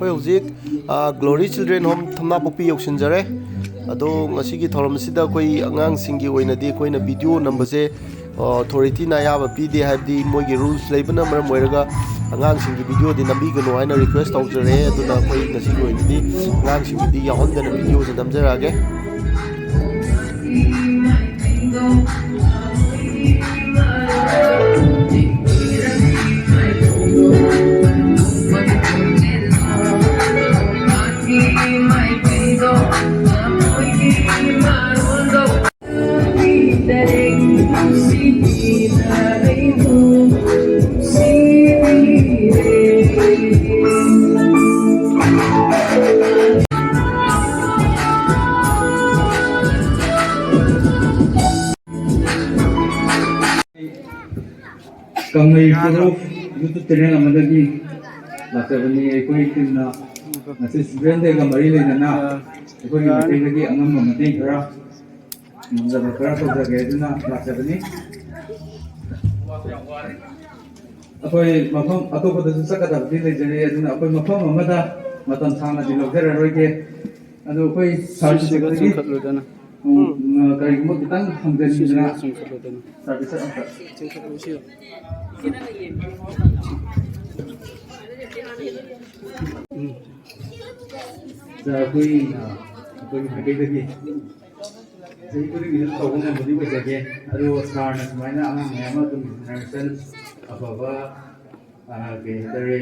ꯑꯩꯈꯣꯏ ꯍꯧꯖꯤꯛ glory children home ꯊꯝꯅꯥꯄꯣꯛꯄꯤ ꯌꯧꯁꯤꯟꯖꯔꯦ ꯑꯗꯣ ꯉꯁꯤꯒꯤ ꯊꯧꯔꯝꯁꯤꯗ ꯑꯩꯈꯣꯏ ꯑꯉꯥꯡꯁꯤꯡꯒꯤ ꯑꯣꯏꯅꯗꯤ ꯑꯩꯈꯣꯏꯅ ꯚꯤꯗꯤꯑꯣ ꯅꯝꯕꯁꯦ ꯑꯣꯊꯣꯔꯤꯇꯤꯅ ꯑꯌꯥꯕ ꯄꯤꯗꯦ ꯍꯥꯏꯕꯗꯤ ꯃꯣꯏꯒꯤ ꯔꯨꯜꯁ ꯂꯩꯕꯅ ꯃꯔꯝ ꯑꯣꯏꯔꯒ ꯑꯉꯥꯡꯁꯤꯡꯒꯤ ꯚꯤꯗꯤꯑꯣꯗꯤ ꯅꯝꯕꯤꯒꯅꯨ ꯍꯥꯏꯅ ꯔꯤꯀ꯭ꯋꯦꯁ ꯇꯧꯖꯔꯦ ꯑꯗꯨꯅ ꯑꯩꯈꯣꯏ ꯉꯁꯤꯒꯤ ꯑꯣꯏꯅꯗꯤ ꯑꯉꯥꯡꯁꯤꯡꯒꯤꯗꯤ ꯌꯥꯎꯍꯟꯗꯅ ꯚꯤꯗꯤꯑꯣꯁꯦ ꯅꯝꯖꯔꯛꯑꯒꯦ Kamay Puro YouTube channel amadagi lakabani ekoi timna nasi brand ga mari lenana ekoi mating gi angam mating kara munjaba kara to jage duna lakabani akoi mafam atopa da sakada bi le jare aduna akoi mafam amada matan thana di lokera roige adu akoi sarchi sekagi kari mo kitang hamgani dina sarchi sakada Jadi kita tahu nama dia berjaga. Aduh, sekarang semuanya anak mama tu international apa dari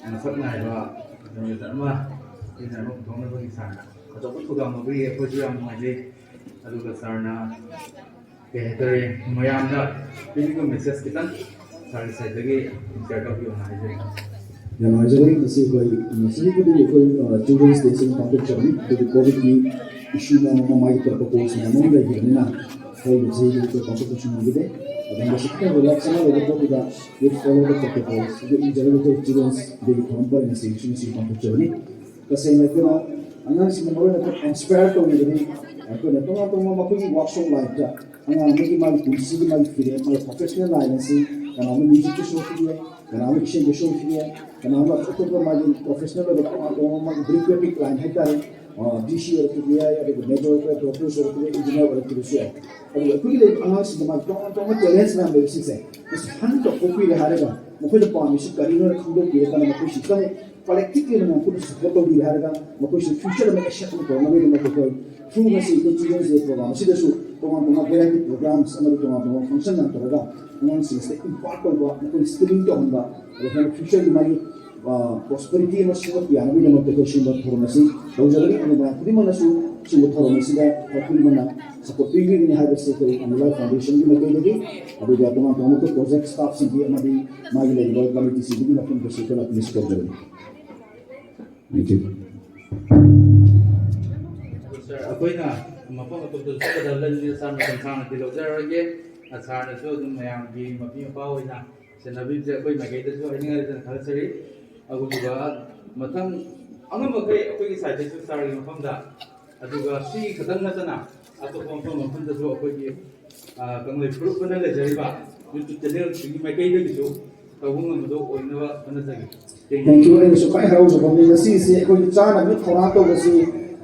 masuk naik bah, jadi sama ini nama orang bagi sana. Kalau pun sudah mau beri apa juga mau aje. Aduh, sekarang dari mayam dah, ini tu message kita सारे side लगे Instagram भी होना है या नॉइजरी किसी कोई nursery को भी कोई चिल्ड्रंस डे से कंप्लीट करनी तो कोविड की इशू में हम माइक पर प्रपोज में हम रहे हैं ना कोई भी जो कंपटीशन में भी अब हम सकते हैं रिलैक्स ना लेकिन तो बिना विद फॉलो द प्रोटोकॉल्स जो इन जनरल को चिल्ड्रंस डे को हम पर इंस्टीट्यूशन से कंप्लीट करनी कैसे मैं को अंगन से मैं बोलना तो इंस्पायर तो नहीं बनी को ना तो मैं कोई वर्कशॉप लाइव जा अंगन में की माल कुर्सी की माल फिर माल प्रोफेशनल लाइन से karena music show dia, karena action show dia, karena apa itu pun profesional atau orang beri client header, DC orang dia, ada major orang producer orang engineer orang producer. Tapi aku ni angas dengan orang challenge nama beri sih. Terus hantu kopi le harga, mungkin depan mesti kari orang kudo kira kan mungkin sih kan kolektif ni mungkin support orang harga, mungkin future mereka share tu orang mereka mungkin through masih itu challenge dia program, masih dah orang variety programs, orang function yang terada. Sing important ba ko skilling to hamba and future mai prosperity ma su ya na bi mo ko shi ba formasi do jari ani ba kudi mana su shi mo formasi da kudi mana support bi ni ha se ko ani life foundation bi ma ko lagi abu ja tama ko project staff si bi ma bi mai le ba committee si bi na ko shi ko na list ko jari thank you akoy na mapang ato sa dalan ni sa matang di logger Asarna so dum mayam gi mapi paw ina senabi je koi magai da so ani ngai da sari agu ga matang angam magai akoi gi side su sari mafam da aduga si khatang na tana ato pom mafam da so akoi gi kangai group bana le jari ba youtube channel gi magai da gi so tawung ngam do oina ba bana jagi thank you and so kai hau so bom ni si akoi chana mi thora to ga si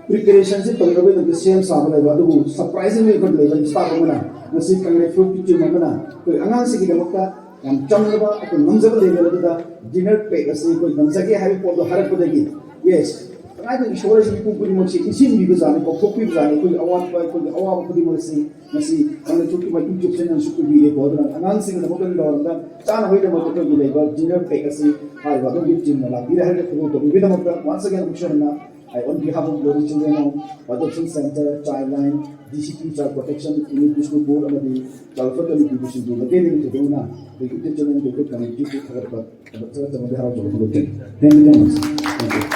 preparation se tawga be the same sabla ba du surprisingly good level start mana nasi kangai fruit picture mana koi angang se ki damaka yam chamlaba ko namjaba level da dinner pack ase koi namjage hai po do harak podagi yes I think shore se ku puri mo se isin bi bazani ko kopi bazani koi awat pai koi awat pudi mo se nasi kangai chuki ma youtube channel su ku bi e bodra angang se da model da chana hoi da mo ko bi le dinner pack ase hai ba do gift na la bira ha ko to bi da mo once again mission na I on behalf of Global Children Home, Adoption Center, Childline, DCP Child Protection, Unit District Board, and the Child Family Division Board. Again, to do now, the YouTube channel to connect you to her, but the Mahara Joe. Thank you very much. Thank you.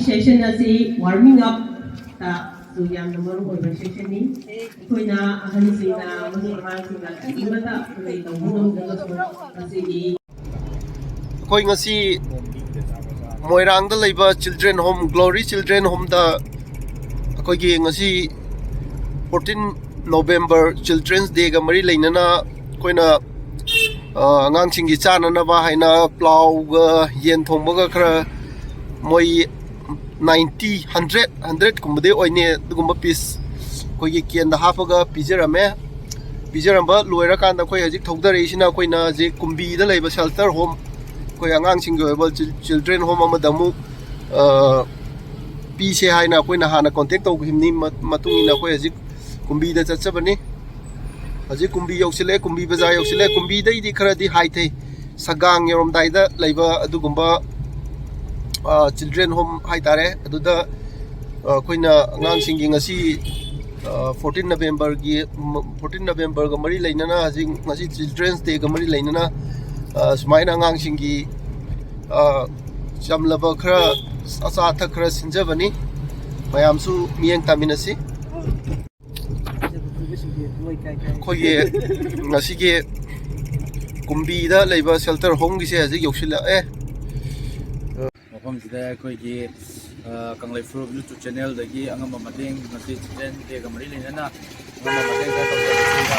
Session asi warming up ta so yang nomor one session ni koi na ahli sing na masuk orang sing na imata koi ta hunong daga asi koi ngasi Moirang da leiba children home Glory Children Home da koi gi ngasi 14 November Children's Day ga mari leinana koina angang singi chana na ba haina plow ga yen thongba ga khara moi 90 100 kumde oine dugumba piece koi gi kian da hafa ga pijarame pijaramba loira kan da koi hajik thogdare isina koina je kumbi da leiba shelter home koi angang singi oiba children home amadamu pi se haina koina hana contact tog himni matungina koi hajik kumbi da chachabani hajik kumbi yoksile kumbi bazaar yoksile kumbi dai di khara di hai thai sagang yorom dai da leiba adugumba children home hai tare aduda koina angang singi ngasi 14 November ga mari leinana hajik ngasi Children's Day ga mari leinana sumaina angang singi chamlaba khara asa tha khara sinjabani mayamsu miyeng taminasi khoye ngasige kumbi da leiba shelter home gi se hajik yoksila ꯃꯐꯝꯁꯤꯗ ꯑꯩꯈꯣꯏꯒꯤ ꯀꯪꯂꯩ ꯐꯨꯔꯨꯞ YouTube ꯆꯦꯅꯦꯜꯗꯒꯤ ꯑꯉꯝꯕ ꯃꯇꯦꯡ ꯉꯁꯤ children ꯗꯦꯒ ꯃꯔꯤ ꯂꯩꯅꯅ ꯑꯉꯝꯕ ꯃꯇꯦꯡ ꯈꯔ ꯇꯧꯖꯕꯁꯤꯗ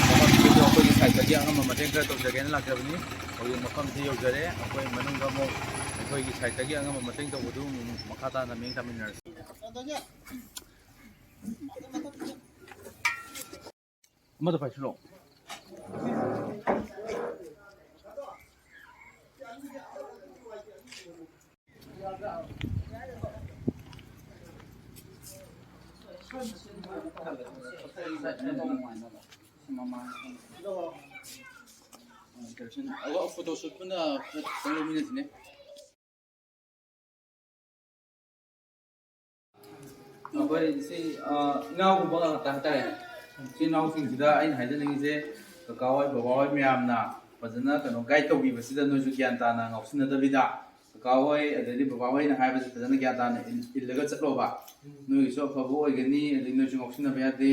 ꯃꯐꯝꯁꯤꯗꯁꯨ ꯑꯩꯈꯣꯏꯒꯤ ꯁꯥꯏꯠꯇꯒꯤ ꯑꯉꯝꯕ ꯃꯇꯦꯡ ꯈꯔ ꯇꯧꯖꯒꯦꯅ ꯂꯥꯛꯆꯕꯅꯤ ꯍꯧꯖꯤꯛ ꯃꯐꯝꯁꯤ ꯌꯧꯖꯔꯦ ꯑꯩꯈꯣꯏ ꯃꯅꯨꯡꯗ ꯑꯃꯨꯛ ꯑꯩꯈꯣꯏꯒꯤ ꯁꯥꯏꯠꯇꯒꯤ ꯑꯉꯝꯕ ꯃꯇꯦꯡ ꯇꯧꯕꯗꯨ ꯃꯈꯥ ꯇꯥꯅ ꯃꯤꯠꯌꯦꯡ ꯊꯝꯃꯤꯟꯅꯔꯁꯤ ꯑꯃꯗ ꯄꯥꯏꯁꯤꯜꯂꯣ ꯐꯣꯇꯣꯁꯨꯠ ꯄꯨꯟꯅ ꯈꯤꯇꯪ ꯂꯧꯃꯤꯟꯅꯁꯤꯅꯦ ꯑꯩꯈꯣꯏ ꯁꯤ ꯏꯅꯥꯎꯒꯨꯝꯕ ꯉꯥꯛꯇ ꯍꯥꯏꯇꯥꯔꯦ ꯁꯤ ꯏꯅꯥꯎꯁꯤꯡꯁꯤꯗ ꯑꯩꯅ ꯍꯥꯏꯖꯅꯤꯡꯉꯤꯁꯦ ꯀꯀꯥ ꯍꯣꯏ ꯕꯕꯥ ꯍꯣꯏ ꯃꯌꯥꯝꯅ ꯐꯖꯅ ꯒꯥꯏꯗ ꯇꯧꯕꯤꯕꯁꯤꯗ ꯅꯣꯏꯁꯨ ꯒ꯭ꯌꯥꯟ ꯇꯥꯅ ꯉꯥꯎꯁꯤꯟꯅꯗꯕꯤꯗ ꯀꯀꯥ ꯍꯣꯏ ꯑꯗꯩꯗꯤ ꯕꯕꯥ ꯍꯣꯏꯅ ꯍꯥꯏꯕꯁꯤ ꯐꯖꯅ ꯒ꯭ꯌꯥꯟ ꯇꯥꯅ ꯏꯜꯂꯒ ꯆꯠꯂꯣꯕ ꯅꯣꯏꯒꯤꯁꯨ ꯑꯐꯕ ꯑꯣꯏꯒꯅꯤ ꯑꯗꯩ ꯅꯣꯏꯁꯨ ꯉꯥꯎꯁꯤꯟꯅꯕ ꯌꯥꯗꯦ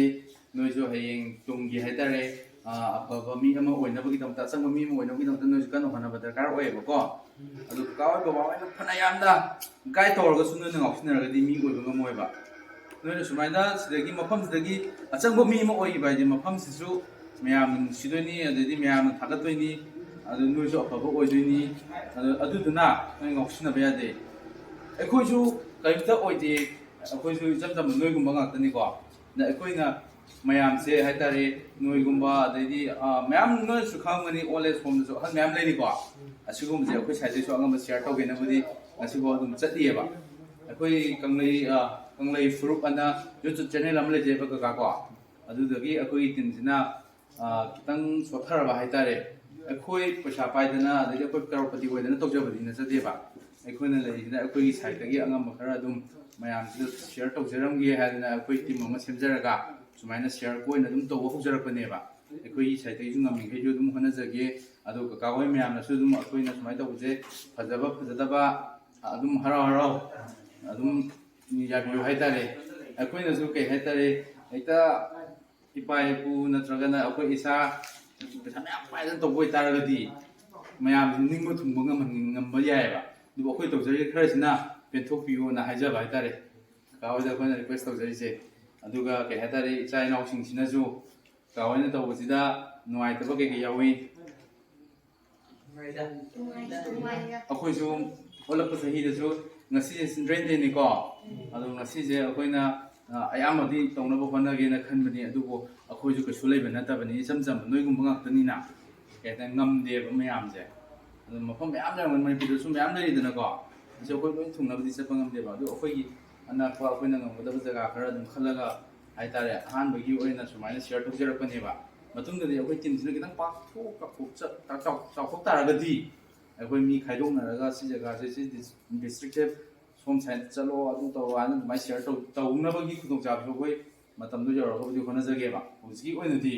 ꯅꯣꯏꯁꯨ ꯍꯌꯦꯡ ꯇꯨꯡꯒꯤ ꯍꯥꯏꯇꯥꯔꯦ ꯑꯐꯕ ꯃꯤ ꯑꯃ ꯑꯣꯏꯅꯕꯒꯤꯗꯃꯛꯇ ꯑꯆꯪꯕ ꯃꯤ ꯑꯃ ꯑꯣꯏꯅꯕꯒꯤꯗꯃꯛꯇ ꯅꯣꯏꯁꯨ ꯀꯟꯅ ꯍꯣꯠꯅꯕ ꯗꯔꯀꯥꯔ ꯑꯣꯏꯌꯦꯕꯀꯣ ꯑꯗꯨ ꯀꯀꯥ ꯍꯣꯏ ꯕꯕꯥ ꯍꯣꯏꯅ ꯐꯅ ꯌꯥꯝꯅ ꯒꯥꯏꯗ ꯇꯧꯔꯒꯁꯨ ꯅꯣꯏꯅ ꯉꯥꯎꯁꯤꯟꯅꯔꯒꯗꯤ ꯃꯤ ꯑꯣꯏꯕ ꯉꯝꯃꯣꯏꯕ ꯅꯣꯏꯅ ꯁꯨꯃꯥꯏꯅ ꯁꯤꯗꯒꯤ ꯃꯐꯝꯁꯤꯗꯒꯤ ꯑꯆꯪꯕ ꯃꯤ ꯑꯃ ꯑꯣꯏꯈꯤꯕ ꯍꯥꯏꯗꯤ ꯃꯐꯝꯁꯤꯁꯨ ꯃꯌꯥꯝꯅ ꯅꯨꯡꯁꯤꯗꯣꯏꯅꯤ ꯑꯗꯩꯗꯤ ꯃꯌꯥꯝꯅ ꯊꯥꯒꯠꯇꯣꯏꯅꯤ ꯑꯗꯨ ꯅꯣꯏꯁꯨ ꯑꯐꯕ ꯑꯣꯏꯗꯣꯏꯅꯤ ꯑꯗꯨꯗꯨꯅ ꯅꯣꯏ ꯉꯥꯎꯁꯤꯟꯅꯕ ꯌꯥꯗꯦ ꯑꯩꯈꯣꯏꯁꯨ ꯀꯔꯤꯝꯇ ꯑꯣꯏꯗꯦ ꯑꯩꯈꯣꯏꯁꯨ ꯏꯆꯝ ꯆꯝꯕ ꯅꯣꯏꯒꯨꯝꯕ ꯉꯥꯛꯇꯅꯤꯀꯣ ꯑꯗ ꯑꯩꯈꯣꯏꯅ ꯃꯌꯥꯝꯁꯦ ꯍꯥꯏꯇꯥꯔꯦ ꯅꯣꯏꯒꯨꯝꯕ ꯑꯗꯩꯗꯤ ꯃꯌꯥꯝ ꯅꯣꯏꯁꯨ ꯈꯪꯉꯝꯒꯅꯤ ꯑꯣꯜ ꯑꯦꯖ ꯍꯣꯝꯗꯁꯨ ꯑꯍꯜ ꯃꯌꯥꯝ ꯂꯩꯔꯤꯀꯣ ꯑꯁꯤꯒꯨꯝꯕꯁꯦ ꯑꯩꯈꯣꯏ ꯁꯥꯏꯠꯇꯩꯁꯨ ꯑꯉꯝꯕ ꯁꯤꯌꯔ ꯇꯧꯒꯦꯅꯕꯨꯗꯤ ꯉꯁꯤꯐꯥꯎ ꯑꯗꯨꯝ ꯆꯠꯂꯤꯑꯕ ꯑꯩꯈꯣই ꯀꯪꯂꯩ ꯐꯨꯔꯨꯞ ꯑꯅ ꯌꯨꯇ꯭ꯌꯨꯕ ꯆꯦꯅꯦꯜ ꯑꯃ ꯂꯩꯖꯩꯕ ꯀꯀꯥ ꯀꯣ ꯑꯗꯨꯗꯒꯤ ꯑꯩꯈꯣꯏꯒꯤ ꯇꯤꯝꯁꯤꯅ ꯈꯤꯇꯪ ꯁꯣꯠꯊꯔꯕ ꯍꯥꯏꯇꯥꯔꯦ ꯑꯩꯈꯣꯏ ꯄꯩꯁా ꯄꯥꯏꯗꯅ ꯑꯗꯩꯗꯤ ꯑꯩꯈꯣꯏ ꯀꯔꯣꯔꯄꯇꯤ ꯑꯣꯏꯗꯅ ꯇꯧꯖꯕꯗꯤ ꯅꯠꯆꯗꯦꯕ ꯑꯩꯈꯣꯏꯅ ꯂꯩꯔꯤꯁꯤꯅ ꯑꯩꯈꯣꯏꯒꯤ ꯁꯥꯏꯠꯇꯒꯤ ꯑꯉꯝꯕ ꯈꯔ ꯑꯗꯨꯝ ꯃꯌꯥꯝꯁꯤꯗ ꯁꯤꯌꯔ ꯇꯧꯖꯔꯝꯒꯦ ꯍꯥꯏꯗꯅ ꯑꯩꯈꯣꯏ ꯇꯤꯝ ꯑꯃ ꯁꯦꯝꯖꯔꯒ ꯁꯨꯃꯥꯏꯅ ꯁꯤꯌꯔ ꯀꯣꯏꯅ ꯑꯗꯨꯝ ꯇꯧꯕ ꯍꯧꯖꯔꯛꯄꯅꯦꯕ ꯑꯩꯈꯣꯏꯒꯤ ꯁꯥꯏꯠꯇꯒꯤꯁꯨ ꯉꯝꯃꯤꯈꯩꯁꯨ ꯑꯗꯨꯝ ꯍꯣꯠꯅꯖꯒꯦ ꯑꯗꯣ ꯀꯀꯥ ꯍꯣꯏ ꯃꯌꯥꯝꯅꯁꯨ ꯑꯗꯨꯝ ꯑꯩꯈꯣꯏꯅ ꯁꯨꯃꯥꯏꯅ ꯇꯧꯕꯁꯦ ꯐꯖꯕ ꯐꯖꯗꯕ ꯑꯗꯨꯝ ꯍꯔꯥꯎ ꯍꯔꯥꯎ ꯑꯗꯨꯝ ꯌꯥꯕꯤꯌꯨ ꯍꯥꯏꯇꯥꯔꯦ ꯑꯩꯈꯣꯏꯅꯁꯨ ꯀꯩ ꯍꯥꯏꯇꯥꯔꯦ ꯍꯦꯛꯇ ꯏꯄꯥ ꯏꯄꯨ ꯅꯠꯇ꯭ꯔꯒꯅ ꯑꯩꯈꯣꯏ ꯏꯁꯥ ꯄꯩꯁꯥ ꯃꯌꯥꯝ ꯄꯥꯏꯗꯅ ꯇꯧꯕ ꯑꯣꯏꯇꯥꯔꯒꯗꯤ ꯃꯌꯥꯝꯁꯤ ꯅꯤꯡꯕ ꯊꯨꯡꯕ ꯉꯝꯕ ꯌꯥꯏꯑꯕ ꯑꯗꯨꯕꯨ ꯑꯩꯈꯣꯏ ꯇꯧꯖꯔꯤ ꯈꯔꯁꯤꯅ ꯄꯦꯟꯊꯣꯛꯄꯤꯌꯣꯅ ꯍꯥꯏꯖꯕ ꯍꯥꯏꯇꯥꯔꯦ ꯀꯀꯥ ꯍꯣꯏꯗ ꯑꯩꯈꯣꯏꯅ ꯔꯤꯀ꯭ꯋꯦꯁ ꯇꯧꯖꯔꯤꯁꯦ ꯑꯗꯨꯒ ꯀꯩ ꯍꯥꯏꯇꯥꯔꯦ ꯏꯆꯥ ꯏꯅꯥꯎꯁꯤꯡꯁꯤꯅꯁꯨ ꯀꯀꯥ ꯍꯣꯏꯅ ꯇꯧꯕꯁꯤꯗ ꯅꯨꯡꯉꯥꯏꯇꯕ ꯀꯩꯀꯩ ꯌꯥꯎꯏ ꯑꯩꯈꯣꯏꯁꯨ ꯑꯣꯜꯂꯛꯄ ꯆꯍꯤꯗꯁꯨ ꯉꯁꯤꯁꯦ ꯆꯤꯜꯗ꯭ꯔꯦꯟ ꯗꯦꯅꯤꯀꯣ ꯑꯗꯣ ꯉꯁꯤꯁꯦ ꯑꯩꯈꯣꯏꯅ ꯑꯌꯥꯝꯕꯗꯤ ꯇꯧꯅꯕ ꯍꯣꯠꯅꯒꯦꯅ ꯈꯟꯕꯅꯤ ꯑꯗꯨꯕꯨ ꯑꯩꯈꯣꯏꯁꯨ ꯀꯩꯁꯨ ꯂꯩꯕ ꯅꯠꯇꯕꯅꯤ ꯏꯆꯝ ꯆꯝꯕ ꯅꯣꯏꯒꯨꯝꯕ ꯉꯥꯛꯇꯅꯤꯅ ꯀꯩ ꯍꯥꯏꯇꯥꯔꯦ ꯉꯝꯗꯦꯕ ꯃꯌꯥꯝꯁꯦ ꯑꯗꯣ ꯃꯐꯝ ꯃꯌꯥꯝ ꯂꯩꯔꯝꯒꯅꯤ ꯃꯅꯤꯄꯨꯔꯗꯁꯨ ꯃꯌꯥꯝ ꯂꯩꯔꯤꯗꯅꯀꯣ ꯑꯁꯤ ꯑꯩꯈꯣꯏ ꯂꯣꯏ ꯊꯨꯡꯅꯕꯗꯤ ꯆꯠꯄ ꯉꯝꯗꯦꯕ ꯑꯗꯨ ꯑꯩꯈꯣꯏꯒꯤ ꯑꯅꯛꯄ ꯑꯩꯈꯣꯏꯅ ꯉꯝꯒꯗꯕ ꯖꯒꯥ ꯈꯔ ꯑꯗꯨꯝ ꯈꯜꯂꯒ ꯍꯥꯏꯇꯥꯔꯦ ꯑꯍꯥꯟꯕꯒꯤ ꯑꯣꯏꯅ ꯁꯨꯃꯥꯏꯅ ꯁꯤꯌꯔ ꯇꯧꯖꯔꯛꯄꯅꯦꯕ ꯃꯇꯨꯡꯗꯗꯤ ꯑꯩꯈꯣꯏ ꯇꯤꯝꯁꯤꯅ ꯈꯤꯇꯪ ꯆꯥꯎꯊꯣꯛ ꯇꯥꯔꯒꯗꯤ ꯑꯩꯈꯣꯏ ꯃꯤ ꯈꯥꯏꯗꯣꯛꯅꯔꯒ ꯁꯤ ꯖꯒꯥꯁꯦ ꯁꯤ ꯗꯤꯁꯇ꯭ꯔꯤꯛꯁꯦ ꯁꯣꯝ ꯁꯥꯏꯗ ꯆꯠꯂꯣ ꯑꯗꯨ ꯇꯧꯔꯣ ꯍꯥꯏꯅ ꯑꯗꯨꯃꯥꯏꯅ ꯁꯤꯌꯔ ꯇꯧꯅꯕꯒꯤ ꯈꯨꯗꯣꯡꯆꯥꯕꯁꯨ ꯑꯩꯈꯣꯏ ꯃꯇꯝꯗꯨ ꯌꯧꯔꯒꯕꯨꯗꯤ ꯍꯣꯠꯅꯖꯒꯦꯕ ꯍꯧꯖꯤꯛꯀꯤ ꯑꯣꯏꯅꯗꯤ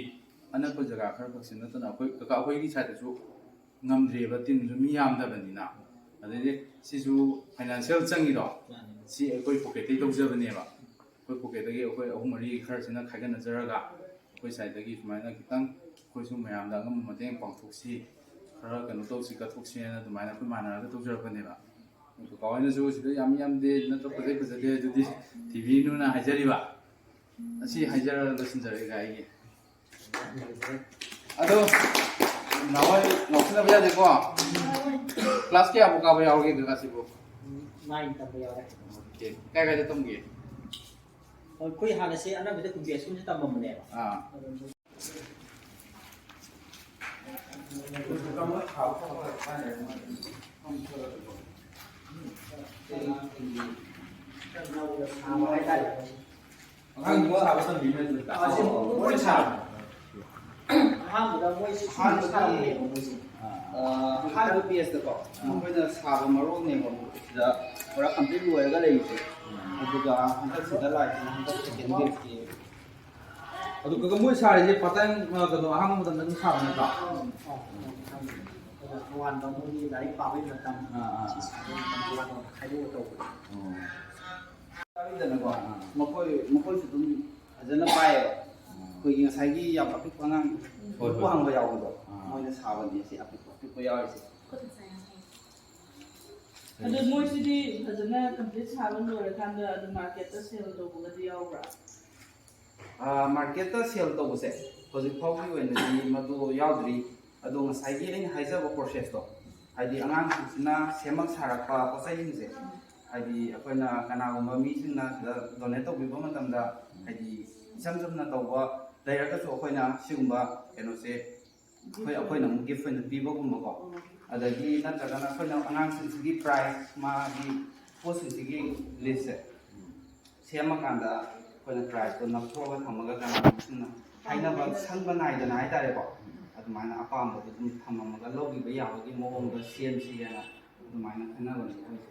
ꯑꯅꯛꯄ ꯖꯒꯥ ꯈꯔ ꯈꯛꯁꯤ ꯅꯠꯇꯅ ꯑꯩꯈꯣꯏꯒꯤ ꯁꯥꯏꯗꯇꯁꯨ ꯉꯝꯗ꯭ꯔꯦꯕ ꯇꯤꯝꯁꯨ ꯃꯤ ꯌꯥꯝꯗꯕꯅꯤꯅ ꯑꯗꯩꯗꯤ ꯁꯤꯁꯨ ꯐꯥꯏꯅꯥꯟꯁꯤꯌꯦꯜ ꯆꯪꯉꯤꯗꯣ ꯁꯤ ꯑꯩꯈꯣꯏ ꯄꯣꯀꯦꯠꯇꯒꯤ ꯇꯧꯖꯕꯅꯦꯕ ꯑꯩꯈꯣꯏ ꯄꯣꯀꯦꯠꯇꯒꯤ ꯑꯩꯈꯣꯏ 3-4 ꯈꯔꯁꯤꯅ ꯈꯥꯏꯒꯠꯅꯖꯔꯒ ꯑꯩꯈꯣꯏ ꯁꯥꯏꯗꯇꯒꯤ ꯁꯨꯃꯥꯏꯅ ꯈꯤꯇꯪ ꯑꯩꯈꯣꯏꯁꯨ ꯃꯌꯥꯝꯗ ꯑꯉꯝꯕ ꯃꯇꯦꯡ ꯄꯥꯡꯊꯣꯛꯁꯤ ꯈꯔ ꯀꯩꯅꯣ ꯇꯧꯁꯤ ꯀꯠꯊꯣꯛꯁꯤꯅ ꯑꯗꯨꯃꯥꯏꯅ ꯑꯩꯈꯣꯏ ꯃꯥꯟꯅꯔꯒ ꯇꯧꯖꯔꯛꯄꯅꯦꯕ ꯀꯀꯥ ꯍꯣꯏꯅꯁꯨ ꯁꯤꯗ ꯌꯥꯝꯗꯦ ꯅꯠꯇ꯭ꯔꯒ ꯐꯖꯗꯦ ꯑꯗꯨꯗꯤ ꯇꯤꯚꯤꯅꯨꯅ ꯍꯥꯏꯖꯔꯤꯕ ꯑꯁꯤ ꯍꯥꯏꯖꯔꯒ ꯂꯣꯏꯁꯤꯟꯖꯔꯒꯦ ꯑꯩꯒꯤ ꯑꯗꯣ ꯅꯍꯥꯟꯋꯥꯏ ꯉꯥꯎꯁꯤꯟꯅꯕ ꯌꯥꯗꯦꯀꯣ ꯀ꯭ꯂꯥꯁ ꯀꯌꯥꯕꯨ ꯀꯥꯕ ꯌꯥꯎꯔꯒꯦ ꯀ꯭ꯂꯥꯁꯁꯤꯕꯨ 9 ꯇꯝꯕ ꯌꯥꯎꯔꯦ ꯑꯣꯀꯦ ꯀꯥꯏ ꯀꯥꯏꯗ ꯇꯝꯒꯦ ꯑꯩꯈꯣꯏ ꯍꯥꯟꯅꯁꯦ ꯑꯅꯝꯕꯗ ꯀꯨꯝꯕꯤ ꯁ꯭ꯀꯨꯜꯁꯦ ꯇꯝꯃꯝꯕꯅꯦꯕ ꯁꯥꯕ ꯍꯥꯏꯇꯥꯔꯦ ꯑꯉꯥꯡ ꯁꯥꯕ ꯇꯝꯕꯤꯕꯅ ꯃꯣꯏ ꯁꯥꯕ ꯑꯍꯥꯟꯕꯗ ꯃꯣꯏꯁꯤ ꯁꯥꯔꯝꯕꯅꯦꯕ ꯃꯣꯏꯁꯦ ꯑꯍꯥꯟꯕ ꯕꯦꯁꯇꯀꯣ ꯃꯈꯣꯏꯅ ꯁꯥꯕ ꯃꯔꯣꯛꯅꯦꯕ ꯁꯤꯗ ꯄꯨꯔꯥ ꯀꯝꯄ꯭ꯂꯤꯠ ꯂꯣꯏꯔꯒ ꯂꯩꯔꯤꯁꯦ ꯑꯗꯨꯒ ꯍꯟꯗꯛꯁꯤꯗ ꯂꯥꯛꯏꯁꯤꯅ ꯍꯟꯗꯛ ꯁꯦꯀꯦꯟ ꯕꯦꯁꯀꯤ ꯑꯗꯨꯒ ꯃꯣꯏ ꯁꯥꯔꯤꯁꯦ ꯄꯥꯇꯪ ꯀꯩꯅꯣ ꯑꯍꯥꯡꯕ ꯃꯇꯝꯗ ꯑꯗꯨꯝ ꯁꯥꯕ ꯅꯠꯇ꯭ꯔꯣ ꯇꯣꯉꯥꯟꯕ ꯃꯣꯏꯒꯤ ꯂꯥꯏꯔꯤꯛ ꯄꯥꯕꯒꯤ ꯃꯇꯝ ꯁꯤ ꯁꯥꯕꯒꯤ ꯃꯇꯝ ꯇꯣꯉꯥꯟ ꯈꯥꯏꯗꯣꯛꯑ ꯇꯧꯕꯗ ꯃꯈꯣꯏꯁꯨ ꯑꯗꯨꯝ ꯐꯖꯅ ꯄꯥꯏꯌꯦꯕ ꯑꯩꯈꯣꯏꯒꯤ ꯉꯁꯥꯏꯒꯤ ꯌꯥꯝ ꯑꯄꯤꯛꯄ ꯑꯉꯥꯡ ꯍꯥꯡꯕ ꯌꯥꯎꯕꯗꯣ ꯃꯣꯏꯅ ꯁꯥꯕꯅꯤ ꯁꯤ ꯑꯄꯤꯛꯄ ꯌꯥꯎꯔꯤꯁꯦ ꯑꯗꯣ ꯃꯣꯏꯁꯤꯗꯤ ꯐꯖꯅ ꯀꯝꯄ꯭ꯂꯤꯠ ꯁꯥꯕ ꯂꯣꯏꯔꯀꯥꯟꯗ ꯑꯗꯨꯝ ꯃꯥꯔꯀꯦꯠꯇ ꯁꯦꯜ ꯇꯧꯕꯒꯗꯤ ꯌꯥꯎꯕ꯭ꯔꯥ? ꯃꯥꯔꯀꯦꯠꯇ ꯁꯦꯜ ꯇꯧꯕꯁꯦ ꯍꯧꯖꯤꯛ ꯐꯥꯎꯒꯤ ꯑꯣꯏꯅꯗꯤ ꯃꯗꯨ ꯌꯥꯎꯗ꯭ꯔꯤ ꯑꯗꯣ ꯉꯁꯥꯏꯒꯤ ꯑꯩꯅ ꯍꯥꯏꯖꯕ ꯄ꯭ꯔꯣꯁꯦꯁꯇꯣ ꯍꯥꯏꯗꯤ ꯑꯉꯥꯡꯁꯤꯡꯁꯤꯅ ꯁꯦꯝꯃꯛ ꯁꯥꯔꯛꯄ ꯄꯣꯠꯆꯩꯁꯤꯡꯁꯦ ꯍꯥꯏꯗꯤ ꯑꯩꯈꯣꯏꯅ ꯀꯅꯥꯒꯨꯝꯕ ꯃꯤꯁꯤꯡꯅ ꯁꯤꯗ ꯗꯣꯅꯦꯠ ꯇꯧꯕꯤꯕ ꯃꯇꯝꯗ ꯍꯥꯏꯗꯤ ꯏꯆꯝ ꯆꯝꯅ ꯇꯧꯕ ꯂꯩꯔꯒꯁꯨ ꯑꯩꯈꯣꯏꯅ ꯁꯤꯒꯨꯝꯕ ꯀꯩꯅꯣꯁꯦ ꯑꯩꯈꯣꯏꯅ ꯑꯃꯨꯛ ꯒꯤꯐ ꯑꯣꯏꯅ ꯄꯤꯕꯒꯨꯝꯕꯀꯣ ꯑꯗꯒꯤ ꯅꯠꯇ꯭ꯔꯒꯅ ꯑꯩꯈꯣꯏꯅ ꯑꯉꯥꯡꯁꯤꯡꯁꯤꯒꯤ ꯄ꯭ꯔꯥꯏꯖ ꯃꯥꯒꯤ ꯄꯣꯠꯁꯤꯡꯁꯤꯒꯤ ꯂꯤꯁꯁꯦ ꯁꯦꯝꯃꯀꯥꯟꯗ ꯑꯩꯈꯣꯏꯅ ꯄ꯭ꯔꯥꯏꯖꯇꯣ ꯅꯞꯊꯣꯛꯑꯒ ꯊꯝꯃꯒ ꯀꯅꯥꯒꯨꯝꯕꯁꯤꯡꯅ ꯍꯥꯏꯅꯕ ꯁꯪꯕ ꯅꯥꯏꯗꯅ ꯍꯥꯏꯇꯥꯔꯦꯀꯣ ꯑꯗꯨꯃꯥꯏꯅ ꯑꯄꯥꯝꯕꯗꯣ ꯑꯗꯨꯝ ꯊꯝꯃꯝꯃꯒ ꯂꯧꯈꯤꯕ ꯌꯥꯕꯒꯤ ꯃꯑꯣꯡꯗ ꯁꯦꯝꯁꯤ ꯍꯥꯏꯅ ꯑꯗꯨꯃꯥꯏꯅ ꯈꯟꯅꯕꯅꯤ ꯑꯩꯈꯣꯏꯁꯦ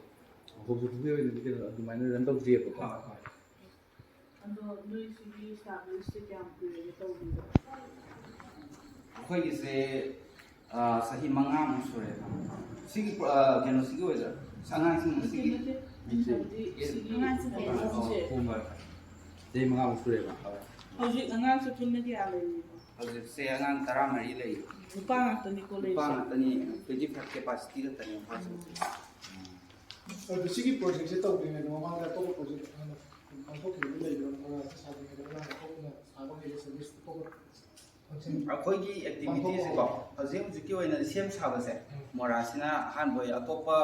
ꯍꯧꯖꯤꯛꯀꯤ ꯑꯣꯏꯅꯗꯤ ꯀꯩꯅꯣ ꯑꯗꯨꯃꯥꯏꯅ ꯔꯟ ꯇꯧꯗ꯭ꯔꯤꯑꯕꯀꯣ ꯑꯗꯣ ꯅꯣꯏꯁꯤꯒꯤ ꯁꯥꯔꯚꯤꯁꯁꯦ ꯀꯌꯥꯝ ꯀꯨꯏꯔꯒꯦ ꯇꯧꯕꯤꯕ? ꯑꯩꯈꯣꯏꯒꯤꯁꯦ ꯆꯍꯤ 5ꯃꯨꯛ ꯁꯨꯔꯦ ꯁꯤꯒꯤ ꯀꯩꯅꯣꯁꯤꯒꯤ ꯑꯣꯏꯗ꯭ꯔꯥ ꯑꯉꯥꯡꯁꯤꯡ ꯁꯤꯒꯤ ꯆꯍꯤ ꯃꯉꯥꯃꯨꯛ ꯁꯨꯔꯦꯕ ꯍꯧꯖꯤꯛ ꯑꯉꯥꯡꯁꯦ ꯄꯨꯟꯅ ꯀꯌꯥ ꯂꯩꯔꯤꯕ? ꯍꯧꯖꯤꯛꯁꯦ ꯑꯉꯥꯡ 14 ꯂꯩ ꯅꯨꯄꯥ ꯉꯥꯛꯇꯅꯤꯀꯣ ꯅꯨꯄꯥ ꯂꯩꯔꯤꯁꯦ? ꯉꯥꯛꯇꯅꯤ 25 ꯀꯦꯄꯥꯁꯤꯇꯤ ꯈꯛꯇꯅꯤ ꯑꯗꯨ ꯁꯤꯒꯤ ꯄ꯭ꯔꯣꯖꯦꯛꯁꯦ ꯇꯧꯗ꯭ꯔꯤꯉꯩꯗ ꯃꯃꯥꯡꯗ ꯑꯇꯣꯞꯄ ꯄ꯭ꯔꯣꯖꯦꯛ ꯄꯥꯡꯊꯣꯛꯈꯤꯕ ꯂꯩꯕ꯭ꯔꯥ ꯁꯥꯗ꯭ꯔꯤꯉꯩꯗ ꯑꯇꯣꯞꯄꯅ ꯁꯥꯕ ꯍꯩꯕ ꯁꯔꯚꯤꯁ ꯑꯇꯣꯞꯄ ꯐꯪꯁꯟ ꯑꯩꯈꯣꯏꯒꯤ ꯑꯦꯛꯇꯤꯚꯤꯇꯤꯁꯦꯀꯣ ꯍꯧꯖꯤꯛꯀꯤ ꯑꯣꯏꯅ ꯁꯦꯝ ꯁꯥꯕꯁꯦ ꯃꯣꯔꯥꯁꯤꯅ ꯑꯍꯥꯟꯕ ꯑꯣꯏ ꯑꯇꯣꯞꯄ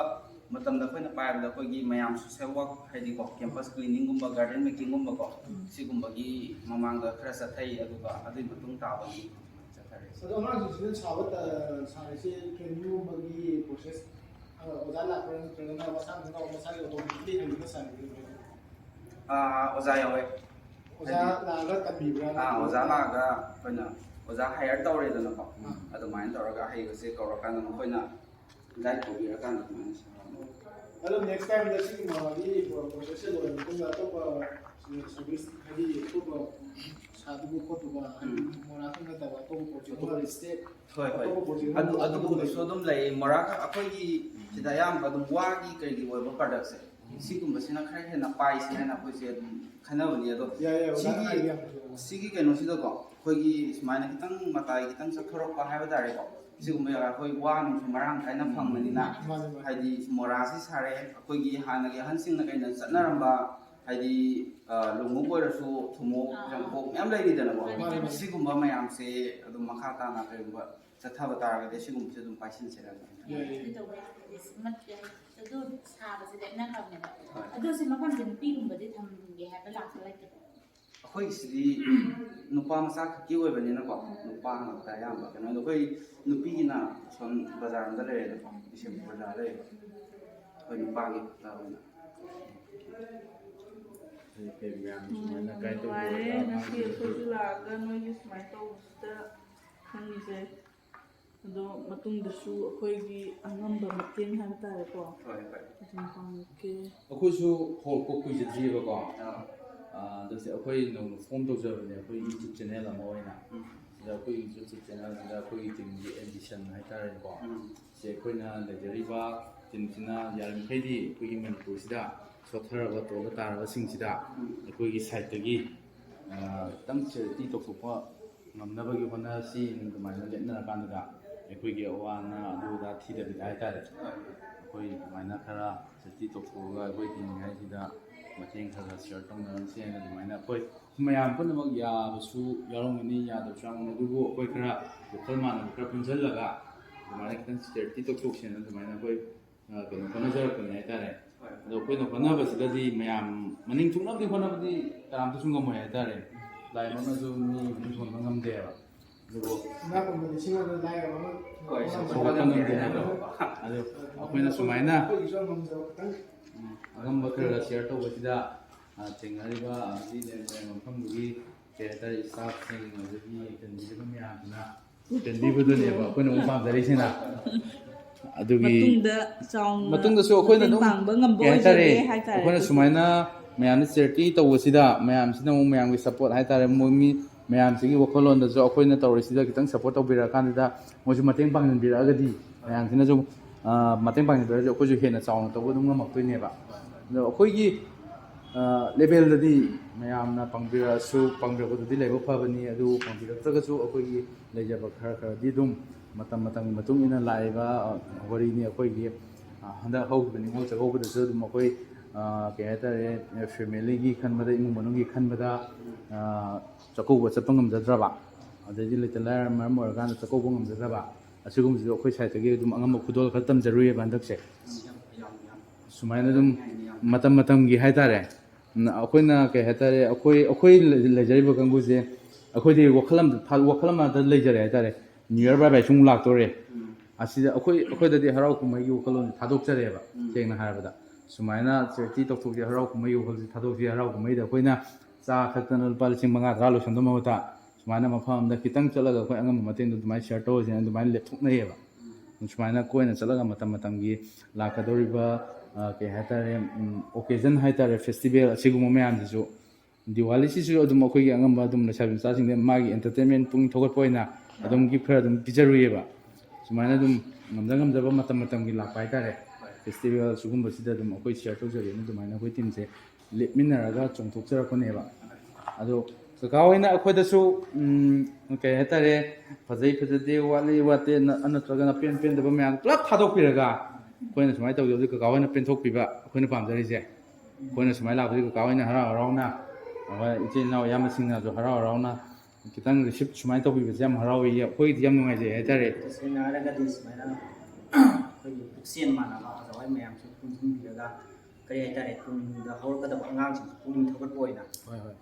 ꯃꯇꯝꯗ ꯑꯩꯈꯣꯏꯅ ꯄꯥꯏꯕꯗ ꯑꯩꯈꯣꯏꯒꯤ ꯃꯌꯥꯝ ꯁꯣꯁꯦꯜ ꯋꯥꯔꯛ ꯍꯥꯏꯗꯤꯀꯣ ꯀꯦꯝꯄꯁ ꯀ꯭ꯂꯤꯅꯤꯡꯒꯨꯝꯕ ꯒꯥꯔꯗꯦꯟ ꯃꯦꯀꯤꯡꯒꯨꯝꯕꯀꯣ ꯁꯤꯒꯨꯝꯕꯒꯤ ꯃꯃꯥꯡꯗ ꯈꯔ ꯆꯠꯊꯩ ꯑꯗꯨꯒ ꯑꯗꯨꯒꯤ ꯃꯇꯨꯡ ꯇꯥꯕꯒꯤ ꯆꯠꯊꯔꯦ ꯑꯗꯣ ꯑꯉꯥꯡꯁꯤꯡꯁꯤꯅ ꯁꯥꯔꯤꯁꯦ ꯇ꯭ꯔꯦꯅꯤꯡꯒꯨꯝꯕꯒꯤ ꯄ꯭ꯔꯣꯁꯦꯁ ꯑꯣꯖꯥ ꯂꯥꯛꯄ꯭ꯔꯥ ꯅꯠꯇ꯭ꯔꯒꯅ ꯃꯁꯥꯒꯤ ꯑꯣꯇꯣꯃꯦꯇꯤꯛꯂꯤ ꯍꯩꯕ ꯁꯥꯔꯤꯕ꯭ꯔꯥ? ꯑꯣꯖꯥ ꯌꯥꯎꯋꯦ ꯑꯣꯖꯥ ꯂꯥꯛꯑꯒ ꯇꯝꯕꯤꯕ꯭ꯔꯥ? ꯑꯣꯖꯥ ꯂꯥꯛꯑꯒ ꯑꯩꯈꯣꯏꯅ ꯑꯣꯖꯥ ꯍꯥꯏꯌꯔ ꯇꯧꯔꯦꯗꯅꯀꯣ ꯑꯗꯨꯃꯥꯏꯅ ꯇꯧꯔꯒ ꯍꯩꯕꯁꯦ ꯀꯧꯔꯀꯥꯟꯗ ꯃꯈꯣꯏꯅ ꯒꯥꯏꯗ ꯇꯧꯕꯤꯔꯀꯥꯟꯗ ꯑꯗꯨꯃꯥꯏꯅ ꯑꯗꯣ ꯅꯦꯛꯁ ꯇꯥꯏꯝꯗ ꯁꯤꯒꯤ ꯃꯥꯒꯤ ꯄ꯭ꯔꯣꯁꯦꯁꯁꯦ ꯂꯣꯏꯔ ꯃꯇꯨꯡꯗ ꯑꯇꯣꯞꯄ ꯁꯔꯚꯤꯁ ꯍꯥꯏꯗꯤ ꯑꯇꯣꯞꯄ ꯁꯥꯗꯨꯕ ꯈꯣꯠꯇꯨꯕ ꯃꯣꯔꯥꯈꯛ ꯅꯠꯇꯕ ꯑꯇꯣꯞꯄ ꯄ꯭ꯔꯣꯖꯦꯛ ꯑꯃ ꯏꯁꯇꯦꯠ ꯍꯣꯏ ꯑꯇꯣꯞꯄ ꯄ꯭ꯔꯣꯖꯦꯛ ꯑꯗꯨꯒꯨꯝꯕꯁꯨ ꯑꯗꯨꯝ ꯂꯩ ꯃꯣꯔꯥ ꯑꯩꯈꯣꯏꯒꯤ ꯁꯤꯗ ꯑꯌꯥꯝꯕ ꯑꯗꯨꯝ ꯋꯥꯒꯤ ꯀꯔꯤꯒꯤ ꯑꯣꯏꯕ ꯄ꯭ꯔꯗꯛꯁꯦ ꯁꯤꯒꯨꯝꯕꯁꯤꯅ ꯈꯔ ꯍꯦꯟꯅ ꯄꯥꯏꯁꯤ ꯍꯥꯏꯅ ꯑꯩꯈꯣꯏꯁꯦ ꯑꯗꯨꯝ ꯈꯟꯅꯕꯅꯤ ꯑꯗꯣ ꯁꯤꯒꯤ ꯀꯩꯅꯣꯁꯤꯗꯀꯣ ꯑꯩꯈꯣꯏꯒꯤ ꯁꯨꯃꯥꯏꯅꯈꯤꯇꯪ ꯃꯇꯥꯏ ꯈꯤꯇꯪ ꯆꯠꯊꯣꯔꯛꯄ ꯍꯥꯏꯕ ꯇꯥꯔꯦꯀꯣ ꯁꯤꯒꯨꯝꯕ ꯑꯩꯈꯣꯏ ꯋꯥ ꯅꯨꯡꯁꯨ ꯃꯔꯥꯡ ꯀꯥꯏꯅ ꯐꯪꯕꯅꯤ나 ꯍꯥꯏꯗꯤ ꯃꯣꯔꯥꯁꯤ ꯁꯥꯔꯦ ꯑꯩꯈꯣꯏꯒꯤ ꯍꯥꯟꯅꯒꯤ ꯑꯍꯟꯁꯤꯡꯅ ꯀꯩꯅ ꯆꯠꯅꯔꯝꯕ ꯍꯥꯏꯗꯤ ꯂꯨꯉꯨꯞ ꯑꯣꯏꯔꯁꯨ ꯊꯨꯃꯣꯛ ꯌꯥꯡꯀꯣꯛ ꯃꯌꯥꯝ ꯂꯩꯔꯤꯗꯅꯀꯣ ꯁꯤꯒꯨꯝꯕ ꯃꯌꯥꯝꯁꯦ ꯑꯗꯨꯝ ꯃꯈꯥ ꯇꯥꯅ ꯀꯔꯤꯒꯨꯝꯕ ꯆꯠꯊꯕ ꯇꯥꯔꯒꯗꯤ ꯁꯤꯒꯨꯝꯕꯁꯦ ꯑꯗꯨꯝ ꯄꯥꯏꯁꯤꯟꯁꯤꯔꯒ ꯑꯗꯨ ꯁꯥꯕꯁꯦ ꯂꯦꯞꯅꯈ꯭ꯔꯕꯅꯦꯕ ꯑꯗꯨ ꯁꯤ ꯃꯐꯝꯁꯦ ꯅꯨꯄꯤꯒꯨꯝꯕꯗꯤ ꯊꯝꯒꯦ ꯍꯥꯏꯕ ꯂꯥꯛꯄ ꯂꯩꯇꯕ? ꯑꯩꯈꯣꯏꯁꯤꯗꯤ ꯅꯨꯄꯥ ꯃꯆꯥ ꯈꯛꯀꯤ ꯑꯣꯏꯕꯅꯤꯅꯀꯣ ꯅꯨꯄꯥ ꯉꯥꯛꯇ ꯑꯌꯥꯝꯕ ꯀꯩꯅꯣ ꯑꯩꯈꯣꯏ ꯅꯨꯄꯤꯒꯤꯅ ꯁꯣꯝ ꯕꯖꯥꯔꯗ ꯂꯩꯔꯦꯅꯀꯣ ꯕꯤꯁꯦꯝꯄꯨꯔ ꯕꯖꯥꯔ ꯂꯩꯔꯦ ꯑꯩꯈꯣꯏ ꯅꯨꯄꯥꯒꯤ ꯈꯛꯇ ꯑꯣꯏꯅ ꯅꯨꯡꯉꯥꯏꯔꯦ ꯉꯁꯤ ꯑꯩꯈꯣꯏꯁꯨ ꯂꯥꯛꯑꯒ ꯅꯣꯏꯒꯤ ꯁꯨꯃꯥꯏꯅ ꯇꯧꯕꯁꯤꯗ ꯈꯪꯉꯤꯁꯦ ꯑꯗꯣ ꯃꯇꯨꯡꯗꯁꯨ ꯑꯩꯈꯣꯏꯒꯤ ꯑꯉꯝꯕ ꯃꯇꯦꯡ ꯍꯥꯏꯕ ꯇꯥꯔꯦꯀꯣ ꯑꯗꯨꯝ ꯄꯥꯡꯉꯛꯀꯦ. ꯑꯩꯈꯣꯏꯁꯨ ꯍꯧꯔꯛꯄ ꯀꯨꯏꯖꯗ꯭ꯔꯤꯑꯕꯀꯣ ꯑꯗꯨꯁꯦ ꯑꯩꯈꯣꯏ ꯅꯧꯅ ꯐꯣꯝ ꯇꯧꯖꯕꯅꯦ ꯑꯩꯈꯣꯏ ꯌꯨꯇ꯭ꯌꯨꯕ ꯆꯦꯅꯦꯜ ꯑꯃ ꯑꯣꯏꯅ ꯁꯤꯗ ꯑꯩꯈꯣꯏ ꯌꯨꯇ꯭ꯌꯨꯕ ꯆꯦꯅꯦꯜꯁꯤꯗ ꯑꯩꯈꯣꯏꯒꯤ ꯇꯤꯝꯒꯤ ꯑꯦꯝꯕꯤꯁꯟ ꯍꯥꯏꯇꯥꯔꯦꯀꯣ ꯁꯤ ꯑꯩꯈꯣꯏꯅ ꯂꯩꯖꯔꯤꯕ ꯇꯤꯝꯁꯤꯅ ꯌꯥꯔꯤꯃꯈꯩꯗꯤ ꯑꯩꯈꯣꯏꯒꯤ ꯃꯅꯤꯄꯨꯔꯁꯤꯗ ꯁꯣꯠꯊꯔꯕ ꯇꯣꯜꯂ ꯇꯥꯔꯕꯁꯤꯡꯁꯤꯗ ꯑꯩꯈꯣꯏꯒꯤ ꯁꯥꯏꯠꯇꯒꯤ ꯈꯤꯇꯪ ꯆꯦꯔꯤꯇꯤ ꯇꯧꯊꯣꯛꯄ ꯉꯝꯅꯕꯒꯤ ꯍꯣꯠꯅꯁꯤ ꯑꯗꯨꯃꯥꯏꯅ ꯂꯦꯞꯅꯔꯀꯥꯟꯗ ꯑꯩꯈꯣꯏꯒꯤ ꯑꯋꯥ ꯑꯅꯥ ꯑꯗꯨ ꯑꯗꯥ ꯊꯤꯗꯕꯤꯗ ꯍꯥꯏꯇꯥꯔꯦ ꯑꯩꯈꯣꯏ ꯑꯗꯨꯃꯥꯏꯅ ꯈꯔ ꯆꯦꯔꯤꯇꯤ ꯇꯧꯊꯣꯛꯑꯒ ꯑꯩꯈꯣꯏ ꯍꯤꯡꯉꯤꯉꯩꯁꯤꯗ ꯃꯇꯦꯡ ꯈꯔ ꯈꯔ ꯁꯤꯌꯔ ꯇꯧꯅꯔꯁꯦꯅ ꯑꯗꯨꯃꯥꯏꯅ ꯑꯩꯈꯣꯏ ꯃꯌꯥꯝ ꯄꯨꯝꯅꯃꯛ ꯌꯥꯕꯁꯨ ꯌꯥꯎꯔꯝꯒꯅꯤ ꯌꯥꯗꯕꯁꯨ ꯌꯥꯎꯔꯝꯒꯅꯤ ꯑꯗꯨꯕꯨ ꯑꯩꯈꯣꯏ ꯈꯔ ꯋꯥꯈꯜ ꯃꯥꯟꯅꯕ ꯈꯔ ꯄꯨꯟꯁꯤꯜꯂꯒ ꯑꯗꯨꯃꯥꯏꯅ ꯈꯤꯇꯪ ꯆꯦꯔꯤꯇꯤ ꯇꯧꯊꯣꯛꯁꯦꯅ ꯑꯗꯨꯃꯥꯏꯅ ꯑꯩꯈꯣꯏ ꯀꯩꯅꯣ ꯍꯣꯠꯅꯖꯔꯛꯄꯅꯤ ꯍꯥꯏꯇꯥꯔꯦ ꯑꯗꯣ ꯑꯩꯈꯣꯏꯅ ꯍꯣꯠꯅꯕꯁꯤꯗꯗꯤ ꯃꯌꯥꯝ ꯃꯅꯤꯡ ꯊꯨꯡꯅꯕꯗꯤ ꯍꯣꯠꯅꯕꯗꯤ ꯀꯅꯥꯝꯇꯁꯨ ꯉꯝꯃꯣꯏ ꯍꯥꯏꯇꯥꯔꯦ ꯂꯥꯏꯃꯛꯅꯁꯨ ꯃꯤ ꯃꯅꯤꯡ ꯊꯨꯡꯍꯟꯕ ꯉꯝꯗꯦꯕ ꯑꯗꯨꯕꯨ ꯏꯅꯥꯛꯈꯨꯟꯕ ꯂꯤꯁꯤꯡ ꯑꯃ ꯂꯥꯏꯔꯕ ꯑꯃ ꯍꯧꯒꯠꯄ ꯉꯝꯗꯦ ꯍꯥꯏꯕ ꯑꯗꯣ ꯑꯩꯈꯣꯏꯅ ꯁꯨꯃꯥꯏꯅ ꯑꯩꯈꯣꯏꯒꯤꯁꯨ ꯉꯝꯖꯕ ꯈꯤꯇꯪ ꯑꯉꯝꯕ ꯈꯔ ꯁꯤꯌꯔ ꯇꯧꯕꯁꯤꯗ ꯊꯦꯡꯅꯔꯤꯕ ꯑꯁꯤ ꯂꯩꯔꯤꯕ ꯃꯐꯝꯗꯨꯒꯤ ꯀꯩ ꯍꯥꯏꯇꯥꯔꯦ ꯏꯁꯇꯥꯐꯁꯤꯡ ꯑꯗꯒꯤ ꯌꯦꯡꯁꯤꯟꯕꯤꯔꯤꯕ ꯃꯌꯥꯝꯁꯤꯅ ꯌꯦꯡꯁꯤꯟꯕꯤꯕꯗꯨꯅꯦꯕ ꯑꯩꯈꯣꯏꯅ ꯑꯃꯨꯛ ꯄꯥꯝꯖꯔꯤꯁꯤꯅ ꯑꯗꯨꯒꯤ ꯃꯇꯨꯡꯗꯁꯨ ꯑꯩꯈꯣꯏꯅ ꯑꯗꯨꯝ ꯀꯩ ꯍꯥꯏꯇꯥꯔꯦ ꯑꯩꯈꯣꯏꯅ ꯁꯨꯃꯥꯏꯅ ꯃꯌꯥꯝꯅ ꯆꯦꯔꯤꯇꯤ ꯇꯧꯕꯁꯤꯗ ꯃꯌꯥꯝꯁꯤꯅ ꯑꯃꯨꯛ ꯃꯌꯥꯝꯒꯤ ꯁꯞꯄꯣꯔꯠ ꯍꯥꯏꯇꯥꯔꯦ ꯃꯤ ꯃꯌꯥꯝꯁꯤꯒꯤ ꯋꯥꯈꯜꯂꯣꯟꯗꯁꯨ ꯑꯩꯈꯣꯏꯅ ꯇꯧꯔꯤꯁꯤꯗ ꯈꯤꯇꯪ ꯁꯞꯄꯣꯔꯠ ꯇꯧꯕꯤꯔꯛꯑꯀꯥꯟꯗ ꯃꯣꯏꯁꯨ ꯃꯇꯦꯡ ꯄꯥꯡꯁꯤꯟꯕꯤꯔꯛꯑꯒꯗꯤ ꯃꯌꯥꯝꯁꯤꯅꯁꯨ ꯃꯇꯦꯡ ꯄꯥꯡꯁꯤꯟꯕꯤꯔꯛꯑꯒꯗꯤ ꯑꯩꯈꯣꯏꯁꯨ ꯍꯦꯟꯅ ꯆꯥꯎꯅ ꯇꯧꯕ ꯑꯗꯨꯝ ꯉꯝꯃꯛꯇꯣꯏꯅꯦꯕ ꯑꯗꯣ ꯑꯩꯈꯣꯏꯒꯤ ꯂꯦꯚꯦꯜꯗꯗꯤ ꯃꯌꯥꯝꯅ ꯄꯥꯡꯕꯤꯔꯛꯄꯗꯨꯗꯤ ꯂꯥꯏꯕꯛ ꯐꯕꯅꯤ ꯑꯗꯨ ꯄꯥꯡꯕꯤꯔꯛꯇ꯭ꯔꯒꯁꯨ ꯑꯩꯈꯣꯏꯒꯤ ꯂꯩꯖꯕ ꯈꯔ ꯈꯔꯗꯤ ꯑꯗꯨꯝ ꯃꯇꯝꯒꯤ ꯃꯇꯨꯡ ꯏꯟꯅ ꯂꯥꯛꯏꯕ ꯋꯥꯔꯤꯅꯤ ꯑꯩꯈꯣꯏꯒꯤ ꯍꯟꯗꯛ ꯍꯧꯈꯤꯕ ꯅꯤꯉꯣꯜ ꯆꯥꯛꯀꯧꯕꯗꯁꯨ ꯑꯗꯨꯝ ꯑꯩꯈꯣꯏ ꯀꯩ ꯍꯥꯏꯇꯥꯔꯦ ꯐꯦꯃꯤꯂꯤꯒꯤ ꯈꯟꯕꯗ ꯏꯃꯨꯡ ꯃꯅꯨꯡꯒꯤ ꯈꯟꯕꯗ ꯆꯥꯛꯀꯧꯕ ꯆꯠꯄ ꯉꯝꯖꯗ꯭ꯔꯕ ꯑꯗꯩꯗꯤ ꯂꯩꯇ ꯂꯥꯏꯔ ꯃꯔꯝ ꯑꯣꯏꯔꯀꯥꯟꯗ ꯆꯥꯛꯀꯧꯕ ꯉꯝꯖꯗ꯭ꯔꯕ ꯑꯁꯤꯒꯨꯝꯕꯁꯤꯁꯨ ꯑꯩꯈꯣꯏ ꯁꯥꯏꯠꯇꯒꯤ ꯑꯗꯨꯝ ꯑꯉꯝꯕ ꯈꯨꯗꯣꯜ ꯈꯔ ꯇꯝꯖꯔꯨꯏꯌꯦꯕ ꯍꯟꯗꯛꯁꯦ ꯁꯨꯃꯥꯏꯅ ꯑꯗꯨꯝ ꯃꯇꯝꯒꯤ ꯍꯥꯏꯇꯥꯔꯦ ꯑꯩꯈꯣꯏꯅ ꯀꯩ ꯍꯥꯏꯇꯥꯔꯦ ꯑꯩꯈꯣই ꯂꯩꯖꯔꯤꯕ ꯀꯥꯡꯕꯨꯁꯦ ꯑꯩꯈꯣꯏꯗꯤ ꯋꯥꯈꯜ ꯑꯃꯗ ꯂꯩꯖꯔꯦ ꯍꯥꯏꯇꯥꯔꯦ ꯅ꯭ꯌꯨ ꯏꯌꯔ ꯕꯥꯏ ꯕꯥꯏ ꯁꯨꯝ ꯂꯥꯛꯇꯣꯔꯦ ꯑꯁꯤꯗ ꯑꯩꯈꯣꯏꯗꯗꯤ ꯍꯔꯥꯎ ꯀꯨꯝꯍꯩꯒꯤ ꯋꯥꯈꯜꯂꯣꯟꯁꯦ ꯊꯥꯗꯣꯛꯆꯔꯦꯕ ꯁꯦꯡꯅ ꯍꯥꯏꯔꯕꯗ ꯁꯨꯃꯥꯏꯅ ꯆꯦꯔꯤꯇꯤ ꯇꯧꯊꯣꯛꯁꯤ ꯍꯔꯥꯎ ꯀꯨꯝꯍꯩꯒꯤ ꯋꯥꯈꯜꯁꯦ ꯊꯥꯗꯣꯛꯁꯤ ꯍꯔꯥꯎ ꯀꯨꯝꯍꯩꯗ ꯑꯩꯈꯣꯏꯅ ꯆꯥ ꯊꯛꯇꯅ ꯂꯨꯄꯥ 5,000-10,000 ꯂꯣꯏꯁꯟꯕ ꯃꯍꯨꯠꯇ ꯁꯨꯃꯥꯏꯅ ꯃꯐꯝ ꯑꯃꯗ ꯈꯤꯇꯪ ꯆꯠꯂꯒ ꯑꯩꯈꯣꯏ ꯑꯉꯝꯕ ꯃꯇꯦꯡꯗꯣ ꯑꯗꯨꯃꯥꯏꯅ ꯁꯤꯌꯔ ꯇꯧꯔꯁꯦꯅ ꯑꯗꯨꯃꯥꯏꯅ ꯂꯦꯞꯊꯣꯛꯅꯩꯌꯦꯕ ꯁꯨꯃꯥꯏꯅ ꯀꯣꯏꯅ ꯆꯠꯂꯒ ꯃꯇꯝꯒꯤ ꯂꯥꯛꯀꯗꯧꯔꯤꯕ ꯀꯩ ꯍꯥꯏꯇꯥꯔꯦ ꯑꯣꯀꯦꯖꯟ ꯍꯥꯏꯇꯥꯔꯦ ꯐꯦꯁꯇꯤꯚꯦꯜ ꯑꯁꯤꯒꯨꯝꯕ ꯃꯌꯥꯝꯁꯤꯁꯨ ꯗꯤꯋꯥꯂꯤꯁꯤꯁꯨ ꯑꯗꯨꯝ ꯑꯩꯈꯣꯏꯒꯤ ꯑꯉꯝꯕ ꯑꯗꯨꯝ ꯂꯩꯁꯥꯕꯤ ꯃꯆꯥꯁꯤꯡꯗ ꯃꯥꯒꯤ ꯑꯦꯟꯇꯔꯇꯦꯟꯃꯦꯟ ꯄꯨꯛꯅꯤꯡ ꯊꯧꯒꯠꯄ ꯑꯣꯏꯅ ꯑꯗꯨꯝ ꯒꯤꯐ ꯈꯔ ꯑꯗꯨꯝ ꯄꯤꯖꯔꯨꯏꯌꯦꯕ ꯁꯨꯃꯥꯏꯅ ꯑꯗꯨꯝ ꯉꯝꯖꯕ ꯃꯇꯝꯒꯤ ꯂꯥꯛꯄ ꯍꯥꯏꯇꯥꯔꯦ ꯐꯦꯁꯇꯤꯚꯦꯜ ꯁꯤꯒꯨꯝꯕꯁꯤꯗ ꯑꯗꯨꯝ ꯑꯩꯈꯣꯏ ꯁꯤꯌꯔ ꯇꯧꯖꯒꯦꯅ ꯑꯗꯨꯃꯥꯏꯅ ꯑꯩꯈꯣꯏ ꯇꯤꯝꯁꯦ ꯂꯦꯞꯃꯤꯟꯅꯔꯒ ꯆꯣꯡꯊꯣꯛꯆꯔꯛꯄꯅꯦꯕ ꯑꯗꯣ ꯀꯀꯥ ꯍꯣꯏꯅ ꯑꯩꯈꯣꯏꯗꯁꯨ ꯀꯩ ꯍꯥꯏꯇꯥꯔꯦ ꯐꯖꯩ ꯐꯖꯗꯦ ꯋꯥꯠꯂꯤ ꯋꯥꯠꯇꯦ ꯅꯠꯇ꯭ꯔꯒꯅ ꯄꯦꯟꯗꯕ ꯃꯌꯥꯝ ꯄꯨꯂꯞ ꯊꯥꯗꯣꯛꯄꯤꯔꯒ ꯑꯩꯈꯣꯏꯅ ꯁꯨꯃꯥꯏꯅ ꯇꯧꯖꯕꯗꯤ ꯀꯀꯥ ꯍꯣꯏꯅ ꯄꯦꯟꯊꯣꯛꯄꯤꯕ ꯑꯩꯈꯣꯏꯅ ꯄꯥꯝꯖꯔꯤꯁꯦ ꯑꯩꯈꯣꯏꯅ ꯁꯨꯃꯥꯏꯅ ꯂꯥꯛꯄꯗꯤ ꯀꯀꯥ ꯍꯣꯏꯅ ꯍꯔꯥꯎ ꯍꯔꯥꯎꯅ ꯏꯆꯤꯜ ꯏꯅꯥꯎ ꯏꯌꯥꯝꯕꯁꯤꯡꯅꯁꯨ ꯍꯔꯥꯎ ꯍꯔꯥꯎꯅ ꯈꯤꯇꯪ ꯔꯤꯁꯤꯞ ꯁꯨꯃꯥꯏꯅ ꯇꯧꯕꯤꯕꯁꯦ ꯌꯥꯝ ꯍꯔꯥꯎꯏ ꯑꯩꯈꯣꯏꯒꯤꯗꯤ ꯌꯥꯝ ꯅꯨꯡꯉꯥꯏꯖꯩ ꯍꯥꯏꯇꯥꯔꯦ ꯇꯁꯦꯡꯅ ꯍꯥꯏꯔꯒꯗꯤ ꯁꯨꯃꯥꯏꯅ ꯑꯩꯈꯣꯏꯒꯤ ꯄꯨꯛꯆꯦꯜ ꯃꯥꯟꯅꯕ ꯑꯆꯧꯕ ꯃꯌꯥꯝꯁꯨ ꯄꯨꯟꯁꯤꯟꯕꯤꯔꯒ ꯀꯔꯤ ꯍꯥꯏꯇꯥꯔꯦ ꯇꯨꯡꯗ ꯍꯧꯔꯛꯀꯗꯕ ꯑꯉꯥꯡꯁꯤꯡꯁꯨ ꯄꯨꯛꯅꯤꯡ ꯊꯧꯒꯠꯄ ꯑꯣꯏꯅ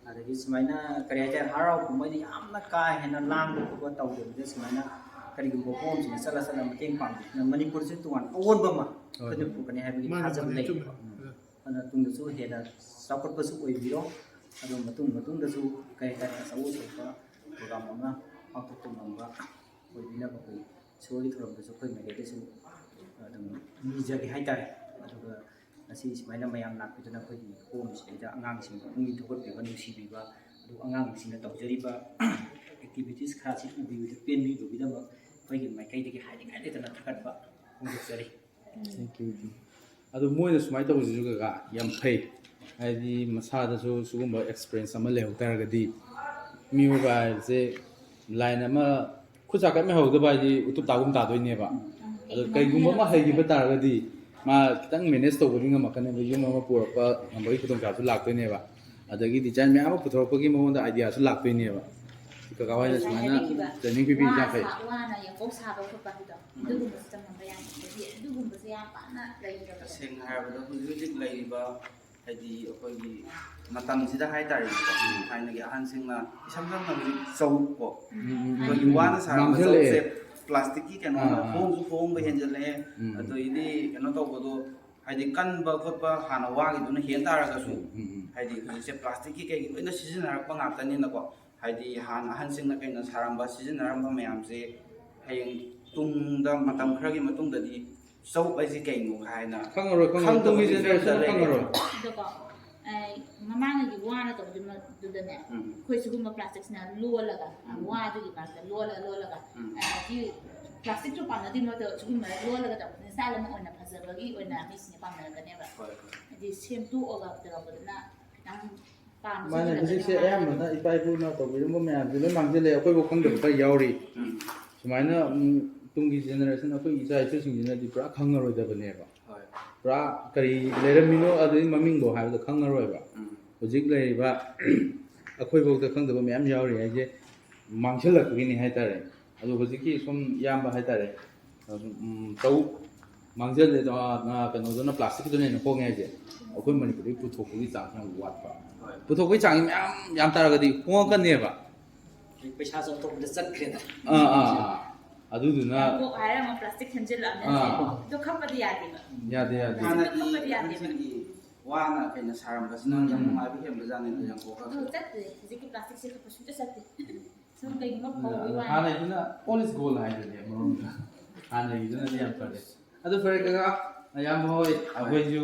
ꯑꯗꯒꯤ ꯁꯨꯃꯥꯏꯅ ꯀꯔꯤ ꯍꯥꯏꯇꯥꯔꯦ ꯍꯔꯥꯎ ꯀꯨꯝꯍꯩꯗꯤ ꯌꯥꯝꯅ ꯀꯥ ꯍꯦꯟꯅ ꯂꯥꯡꯕ ꯈꯣꯠꯄ ꯇꯧꯗꯕꯤꯗ ꯁꯨꯃꯥꯏꯅ ꯀꯔꯤꯒꯨꯝꯕ ꯐꯣꯝꯁꯤꯡꯗ ꯆꯠꯂ ꯃꯇꯦꯡ ꯄꯥꯡꯕꯤꯗꯨꯅ ꯃꯅꯤꯄꯨꯔꯁꯤ ꯇꯣꯉꯥꯟ ꯑꯑꯣꯟꯕ ꯑꯃ ꯑꯩꯈꯣꯏꯅ ꯄꯨꯒꯅꯤ ꯍꯥꯏꯕꯒꯤ ꯊꯥꯖꯕ ꯂꯩ ꯑꯗꯨꯅ ꯇꯨꯡꯗꯁꯨ ꯍꯦꯟꯅ ꯆꯥꯎꯈꯠꯄꯁꯨ ꯑꯣꯏꯕꯤꯔꯣ ꯑꯗꯨ ꯃꯇꯨꯡꯗꯁꯨ ꯀꯔꯤ ꯍꯥꯏꯇꯥꯔꯦ ꯑꯆꯧ ꯑꯆꯧꯕ ꯄ꯭ꯔꯣꯒ꯭ꯔꯥꯝ ꯑꯃ ꯄꯥꯡꯊꯣꯛꯄ ꯉꯝꯕ ꯑꯣꯏꯕꯤꯅꯕ ꯑꯩꯈꯣꯏ ꯏꯁꯣꯔꯒꯤ ꯊꯧꯔꯝꯗꯁꯨ ꯑꯩꯈꯣꯏ ꯃꯥꯏꯀꯩꯗꯁꯨ ꯑꯗꯨꯝ ꯅꯤꯖꯒꯦ ꯍꯥꯏꯇꯥꯔꯦ ꯑꯗꯨꯒ ꯉꯁꯤ ꯁꯨꯃꯥꯏꯅ ꯃꯌꯥꯝ ꯂꯥꯛꯄꯤꯗꯨꯅ ꯑꯩꯈꯣꯏꯒꯤ ꯍꯣꯝꯁꯤꯗꯩꯗ ꯑꯉꯥꯡꯁꯤꯡꯕꯨ ꯄꯨꯛꯅꯤꯡ ꯊꯧꯒꯠꯄꯤꯕ ꯅꯨꯡꯁꯤꯕꯤꯕ ꯑꯗꯨꯒ ꯑꯉꯥꯡꯁꯤꯡꯅ ꯇꯧꯖꯔꯤꯕ ꯑꯦꯛꯇꯤꯚꯤꯇꯤꯁ ꯈꯔꯁꯤ ꯎꯕꯤꯕꯗ ꯄꯦꯟꯕꯤꯕꯒꯤꯗꯃꯛ ꯑꯩꯈꯣꯏꯒꯤ ꯃꯥꯏꯀꯩꯗꯒꯤ ꯍꯥꯏꯅꯤꯡꯉꯥꯏ ꯂꯩꯇꯅ ꯊꯥꯒꯠꯄ ꯐꯣꯡꯗꯣꯛꯆꯔꯤ ꯑꯗꯨ ꯃꯣꯏꯅ ꯁꯨꯃꯥꯏꯅ ꯇꯧꯕꯁꯤꯁꯨ ꯀꯀꯥ ꯌꯥꯝ ꯐꯩ ꯍꯥꯏꯗꯤ ꯃꯁꯥꯗꯁꯨ ꯁꯤꯒꯨꯝꯕ ꯑꯦꯛꯁꯄꯤꯔꯤꯌꯦꯟꯁ ꯑꯃ ꯂꯩꯍꯧ ꯇꯥꯔꯒꯗꯤ ꯃꯤꯑꯣꯏꯕ ꯍꯥꯏꯕꯁꯦ ꯂꯥꯏꯟ ꯑꯃ ꯈꯨꯠ ꯁꯥ ꯀꯩꯝ ꯍꯩꯍꯧꯗꯕ ꯍꯥꯏꯗꯤ ꯎꯇꯨꯞ ꯇꯥꯒꯨꯝ ꯇꯥꯗꯣꯏꯅꯦꯕ ꯑꯗꯣ ꯀꯩꯒꯨꯝꯕ ꯑꯃ ꯍꯩꯈꯤꯕ ꯇꯥꯔꯒꯗꯤ ꯃꯥ ꯈꯤꯇꯪ ꯃꯦꯅꯦꯖ ꯇꯧꯕꯗꯤ ꯉꯝꯃꯛꯀꯅꯦꯕ ꯌꯨꯝ ꯑꯃ ꯄꯨꯔꯛꯄ ꯉꯝꯕꯒꯤ ꯈꯨꯗꯣꯡꯆꯥꯕꯁꯨ ꯂꯥꯛꯇꯣꯏꯅꯦꯕ ꯑꯗꯒꯤ ꯗꯤꯖꯥꯏꯟ ꯃꯌꯥꯝ ꯑꯃ ꯄꯨꯊꯣꯔꯛꯄꯒꯤ ꯃꯉꯣꯟꯗ ꯑꯥꯏꯗꯤꯌꯥꯁꯨ ꯂꯥꯛꯇꯣꯏꯅꯦꯕ ꯀꯀꯥ ꯍꯣꯏꯅ ꯁꯨꯃꯥꯏꯅ ꯇ꯭ꯔꯦꯅꯤꯡ ꯄꯤꯕꯤꯕꯁꯦ ꯌꯥꯝ ꯐꯩ ꯋꯥꯅ ꯌꯦꯡꯀꯣꯛ ꯁꯥꯕ ꯈꯣꯠꯄ ꯍꯥꯏꯗꯣ ꯑꯗꯨꯒꯨꯝꯕꯁꯨ ꯇꯝꯍꯟꯕ ꯌꯥꯏ ꯑꯗꯨꯒꯨꯝꯕꯁꯦ ꯌꯥꯝ ꯄꯥꯛꯅ ꯂꯩꯇꯕ ꯇꯁꯦꯡꯅ ꯍꯥꯏꯔꯕꯗ ꯍꯧꯖꯤꯛ ꯂꯩꯔꯤꯕ ꯍꯥꯏꯗꯤ ꯑꯩꯈꯣꯏꯒꯤ ꯃꯇꯝꯁꯤꯗ ꯍꯥꯏꯇꯥꯔꯦꯀꯣ ꯊꯥꯏꯅꯒꯤ ꯑꯍꯟꯁꯤꯡꯅ ꯏꯁꯝ ꯁꯝꯅ ꯍꯧꯖꯤꯛ ꯆꯧꯀꯣ ꯑꯩꯈꯣꯏꯒꯤ ꯋꯥꯅ ꯁꯥꯔꯛꯄ ꯆꯧꯁꯦ ꯄ꯭ꯂꯥꯁꯇꯤꯛꯀꯤ ꯀꯩꯅꯣꯅ ꯍꯣꯡꯁꯨ ꯍꯣꯡꯕ ꯍꯦꯟꯖꯜꯂꯛꯑꯦ ꯑꯗꯩꯗꯤ ꯀꯩꯅꯣ ꯇꯧꯕꯗꯣ ꯍꯥꯏꯗꯤ ꯀꯟꯕ ꯈꯣꯠꯄ ꯍꯥꯟꯅ ꯋꯥꯒꯤꯗꯨꯅ ꯍꯦꯟ ꯇꯥꯔꯒꯁꯨ ꯍꯥꯏꯗꯤ ꯍꯧꯖꯤꯛꯁꯦ ꯄ꯭ꯂꯥꯁꯇꯤꯛꯀꯤ ꯀꯩꯒꯤ ꯂꯣꯏꯅ ꯁꯤꯖꯤꯟꯅꯔꯛꯄ ꯉꯥꯛꯇꯅꯤꯅꯀꯣ ꯍꯥꯏꯗꯤ ꯍꯥꯟꯅ ꯑꯍꯟꯁꯤꯡꯅ ꯀꯩꯅ ꯁꯥꯔꯝꯕ ꯁꯤꯖꯤꯟꯅꯔꯝꯕ ꯃꯌꯥꯝꯁꯦ ꯍꯌꯦꯡ ꯇꯨꯡꯗ ꯃꯇꯝ ꯈꯔꯒꯤ ꯃꯇꯨꯡꯗꯗꯤ ꯆꯧ ꯍꯥꯏꯁꯤ ꯀꯩꯅꯣ ꯍꯥꯏꯅ ꯈꯪꯉꯔꯣꯏ ꯑꯗꯨꯀꯣ ꯃꯃꯥꯡꯉꯒꯤ ꯋꯥꯅ ꯇꯧꯕꯗꯨꯗꯅꯦ ꯑꯩꯈꯣꯏ ꯁꯤꯒꯨꯝꯕ ꯄ꯭ꯂꯥꯁꯇꯤꯛꯁꯤꯅ ꯂꯣꯜꯂꯒ ꯋꯥꯗꯨꯒꯤ ꯃꯔꯛꯇ ꯂꯣꯜꯂꯒ ꯄ꯭ꯂꯥꯁꯇꯤꯛꯁꯨ ꯄꯥꯝꯅꯗꯦ ꯃꯣꯏꯗꯣ ꯁꯤꯒꯨꯝꯕ ꯂꯣꯜꯂꯒ ꯇꯧꯕꯗꯨꯅ ꯏꯁꯇꯥꯏꯜ ꯑꯃ ꯑꯣꯏꯅ ꯐꯖꯕꯒꯤ ꯑꯣꯏꯅ ꯃꯤꯁꯤꯡꯅ ꯄꯥꯝꯅꯔꯛꯀꯅꯦꯕ ꯍꯥꯏꯗꯤ ꯁꯦꯝꯇꯣꯛꯑꯒ ꯇꯧꯔꯛꯄꯗꯨꯅ ꯈꯤꯇꯪ ꯃꯥꯅꯦ ꯍꯧꯖꯤꯛꯁꯦ ꯑꯌꯥꯝꯕꯅ ꯏꯄꯥ ꯏꯄꯨꯅ ꯇꯧꯕꯤꯔꯝꯕ ꯃꯌꯥꯝꯁꯦ ꯂꯣꯏ ꯃꯥꯡꯁꯤꯜꯂꯛꯑꯦ ꯑꯩꯈꯣꯏꯕꯨ ꯈꯪꯗꯕ ꯈꯔ ꯌꯥꯎꯔꯤ ꯁꯨꯃꯥꯏꯅ ꯇꯨꯡꯒꯤ ꯖꯦꯅꯦꯔꯦꯁꯟ ꯑꯩꯈꯣꯏꯒꯤ ꯏꯆꯥ ꯏꯁꯨꯁꯤꯡꯁꯤꯅꯗꯤ ꯄꯨꯔꯥ ꯈꯪꯉꯔꯣꯏꯗꯕꯅꯦꯕ ꯄꯨꯔꯥ ꯀꯔꯤ ꯂꯩꯔꯝꯃꯤꯅꯣ ꯑꯗꯨꯒꯤ ꯃꯃꯤꯡꯗꯣ ꯍꯥꯏꯕꯗꯣ ꯈꯪꯉꯔꯣꯏꯕ ꯍꯧꯖꯤꯛ ꯂꯩꯔꯤꯕ ꯑꯩꯈꯣꯏꯐꯥꯎꯗ ꯈꯪꯗꯕ ꯃꯌꯥꯝ ꯌꯥꯎꯔꯤ ꯍꯥꯏꯁꯦ ꯃꯥꯡꯁꯤꯜꯂꯛꯄꯒꯤꯅꯤ ꯍꯥꯏꯇꯥꯔꯦ ꯑꯗꯣ ꯍꯧꯖꯤꯛꯀꯤ ꯁꯨꯝ ꯏꯌꯥꯝꯕ ꯍꯥꯏꯇꯥꯔꯦ ꯃꯥꯡꯖꯜꯂꯦ ꯀꯩꯅꯣꯗꯨꯅ ꯄ꯭ꯂꯥꯁꯇꯤꯛꯇꯨꯅ ꯍꯦꯟꯅ ꯍꯣꯡꯉꯦ ꯍꯥꯏꯁꯦ ꯑꯩꯈꯣꯏ ꯃꯅꯤꯄꯨꯔꯗꯒꯤ ꯄꯨꯊꯣꯛꯄꯒꯤ ꯆꯥꯡ ꯌꯥꯝ ꯋꯥꯠꯄ ꯄꯨꯊꯣꯛꯄꯒꯤ ꯆꯥꯡ ꯌꯥꯝ ꯇꯥꯔꯒꯗꯤ ꯍꯣꯡꯉꯛꯀꯅꯦꯕ ꯄꯩꯁꯥ ꯆꯠꯊꯣꯛꯄꯗ ꯆꯠꯈ꯭ꯔꯦꯗ ꯑꯗꯨꯗꯨꯅ ꯀꯣꯛ ꯍꯥꯏꯔꯒ ꯄ꯭ꯂꯥꯁꯇꯤꯛ ꯈꯟꯖꯤꯜꯂꯛꯑꯕꯅꯤꯅ ꯑꯗꯨ ꯈꯞꯄꯗꯤ ꯌꯥꯗꯦꯕ ꯌꯥꯗꯦ ꯍꯥꯟꯅꯗꯤ ꯑꯍꯟꯁꯤꯡꯒꯤ ꯋꯥꯅ ꯀꯩꯅ ꯁꯥꯔꯝꯕꯁꯤꯅ ꯌꯥꯝ ꯅꯨꯡꯉꯥꯏꯕ ꯍꯦꯟꯕꯖꯥꯠꯅꯤꯗ ꯌꯥꯡꯀꯣꯛ ꯑꯗꯨ ꯆꯠꯇꯦ ꯍꯧꯖꯤꯛꯀꯤ ꯄ꯭ꯂꯥꯁꯇꯤꯛꯁꯦ ꯈꯞꯄ ꯁꯨꯡꯆꯠ ꯆꯠꯇꯦ ꯁꯨꯝ ꯀꯩꯒꯨꯝꯕ ꯐꯧꯕꯒꯤ ꯋꯥꯅꯤ ꯍꯥꯟꯅꯒꯤꯗꯨꯅ ꯄꯣꯂꯤꯁ ꯒꯣꯜ ꯍꯥꯏꯗꯨꯅꯦ ꯃꯔꯣꯝꯗ ꯍꯥꯟꯅꯒꯤꯗꯨꯅꯗꯤ ꯌꯥꯝ ꯐꯔꯦ ꯑꯗꯨ ꯐꯔꯦ ꯀꯀꯥ ꯑꯌꯥꯝꯕ ꯍꯣꯏ ꯑꯩꯈꯣꯏꯁꯨ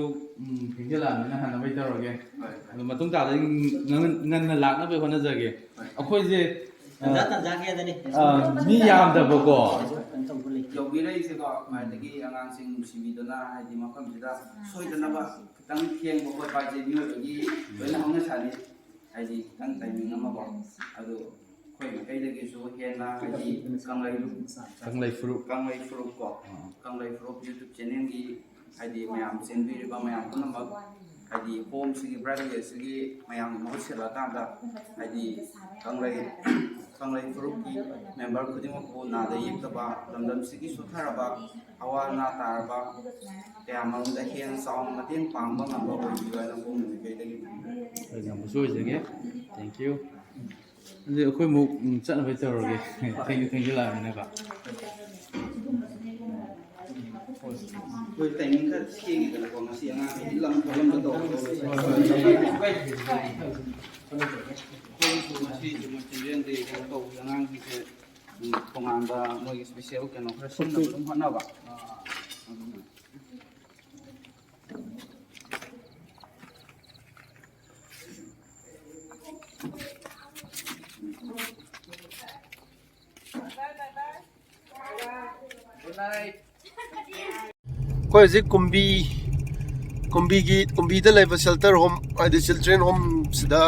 ꯊꯦꯡꯖꯤꯜꯂꯛꯑꯕꯅꯤ나 ꯍꯥꯟꯅꯕꯩ ꯇꯧꯔꯒꯦ ꯑꯗꯣ ꯃꯇꯨꯡ ꯇꯥꯕꯗ ꯉꯟꯅ ꯂꯥꯛꯅꯕ ꯍꯣꯠꯅꯖꯒꯦ ꯑꯩꯈꯣꯏꯁꯦ ꯃꯤ ꯌꯥꯝꯗꯕꯀꯣ ꯌꯧꯕꯤꯔꯛꯏꯁꯦꯀꯣ ꯈ꯭ꯋꯥꯏꯗꯒꯤ ꯑꯉꯥꯡꯁꯤꯡ ꯅꯨꯡꯁꯤꯕꯤꯗꯨꯅ ꯍꯥꯏꯗꯤ ꯃꯐꯝꯁꯤꯗ ꯁꯣꯏꯗꯅꯕ ꯈꯤꯇꯪ ꯊꯦꯡꯕ ꯈꯣꯠꯄ ꯍꯥꯏꯁꯦ ꯃꯤꯑꯣꯏꯕꯒꯤ ꯂꯣꯏꯅ ꯍꯧꯅꯁꯥꯅꯤ ꯍꯥꯏꯗꯤ ꯈꯤꯇꯪ ꯇꯥꯏꯃꯤꯡ ꯑꯃꯀꯣ ꯑꯗꯨ ꯑꯩꯈꯣꯏ ꯃꯩꯇꯩꯗꯒꯤꯁꯨ ꯍꯦꯟꯅ ꯍꯥꯏꯗꯤ ꯀꯪꯂꯩ ꯐꯨꯔꯨꯞ ꯀꯣ ꯀꯪꯂꯩ ꯐꯨꯔꯨꯞ ꯌꯨꯇ꯭ꯌꯨꯕ ꯆꯦꯅꯦꯜꯒꯤ ꯍꯥꯏꯗꯤ ꯃꯌꯥꯝ ꯆꯦꯟꯕꯤꯔꯤꯕ ꯃꯌꯥꯝ ꯄꯨꯝꯅꯃꯛ ꯍꯥꯏꯗꯤ ꯍꯣꯝꯁꯤꯒꯤ ꯕ꯭ꯔꯥꯏꯠꯒꯦꯁꯁꯤꯒꯤ ꯃꯌꯥꯝꯒꯤ ꯃꯍꯨꯠ ꯁꯤꯜꯂꯛꯑꯀꯥꯟꯗ ꯍꯥꯏꯗꯤ ꯀꯪꯂꯩ ꯐꯨꯔꯨꯞꯀꯤ ꯃꯦꯝꯕꯔ ꯈꯨꯗꯤꯡꯃꯛꯄꯨ ꯅꯥꯗ ꯌꯦꯛꯇꯕ ꯂꯝꯗꯝꯁꯤꯒꯤ ꯁꯣꯊꯔꯕ ꯑꯋꯥ ꯑꯅꯥ ꯇꯥꯔꯕ ꯀꯌꯥ ꯃꯔꯨꯝꯗ ꯍꯦꯟꯅ ꯆꯥꯎꯅ ꯃꯇꯦꯡ ꯄꯥꯡꯕ ꯉꯝꯕ ꯑꯣꯏꯕꯤꯌꯨ ꯍꯥꯏꯅ ꯍꯣꯝ ꯃꯥꯏꯀꯩꯗꯒꯤ ꯉꯝꯕꯁꯨ ꯑꯣꯏꯖꯒꯦ ꯊꯦꯡꯛ ꯌꯨ ꯑꯗꯨꯗꯤ ꯑꯩꯈꯣꯏꯃꯨꯛ ꯆꯠꯅꯕꯩ ꯇꯧꯔꯒꯦ ꯊꯦꯡꯖꯤꯜꯂꯛꯑꯕꯅꯤꯅꯀꯣ ꯑꯩꯈꯣꯏ ꯇꯥꯏꯃꯤꯡ ꯈꯔ ꯊꯦꯡꯉꯤꯗꯅꯀꯣ ꯉꯁꯤ ꯑꯉꯥꯡꯈꯩꯗꯤ ꯂꯝ ꯈꯣꯠꯂꯝꯕ ꯇꯧꯔꯒ ꯑꯩꯈꯣꯏꯒꯤꯁꯨ ꯉꯁꯤ ꯆꯤꯜꯗ꯭ꯔꯦꯟ ꯗꯦ ꯀꯩꯅꯣ ꯇꯧꯕꯒꯤ ꯑꯉꯥꯡꯁꯤꯡꯁꯦ ꯇꯣꯉꯥꯟꯕ ꯃꯣꯏꯒꯤ ꯏꯁꯄꯤꯁꯦꯜ ꯀꯩꯅꯣ ꯈꯔ ꯁꯤꯟꯅꯕ ꯑꯗꯨꯝ ꯍꯣꯠꯅꯕ ꯑꯗꯨꯅ ꯑꯩꯈꯣꯏ ꯍꯧꯖꯤꯛ ꯀꯨꯝꯕꯤꯗ ꯂꯩꯕ ꯁꯦꯜꯇꯔ ꯍꯣꯝ ꯍꯥꯏꯗꯤ ꯆꯤꯜꯗ꯭ꯔꯦꯟ ꯍꯣꯝꯁꯤꯗ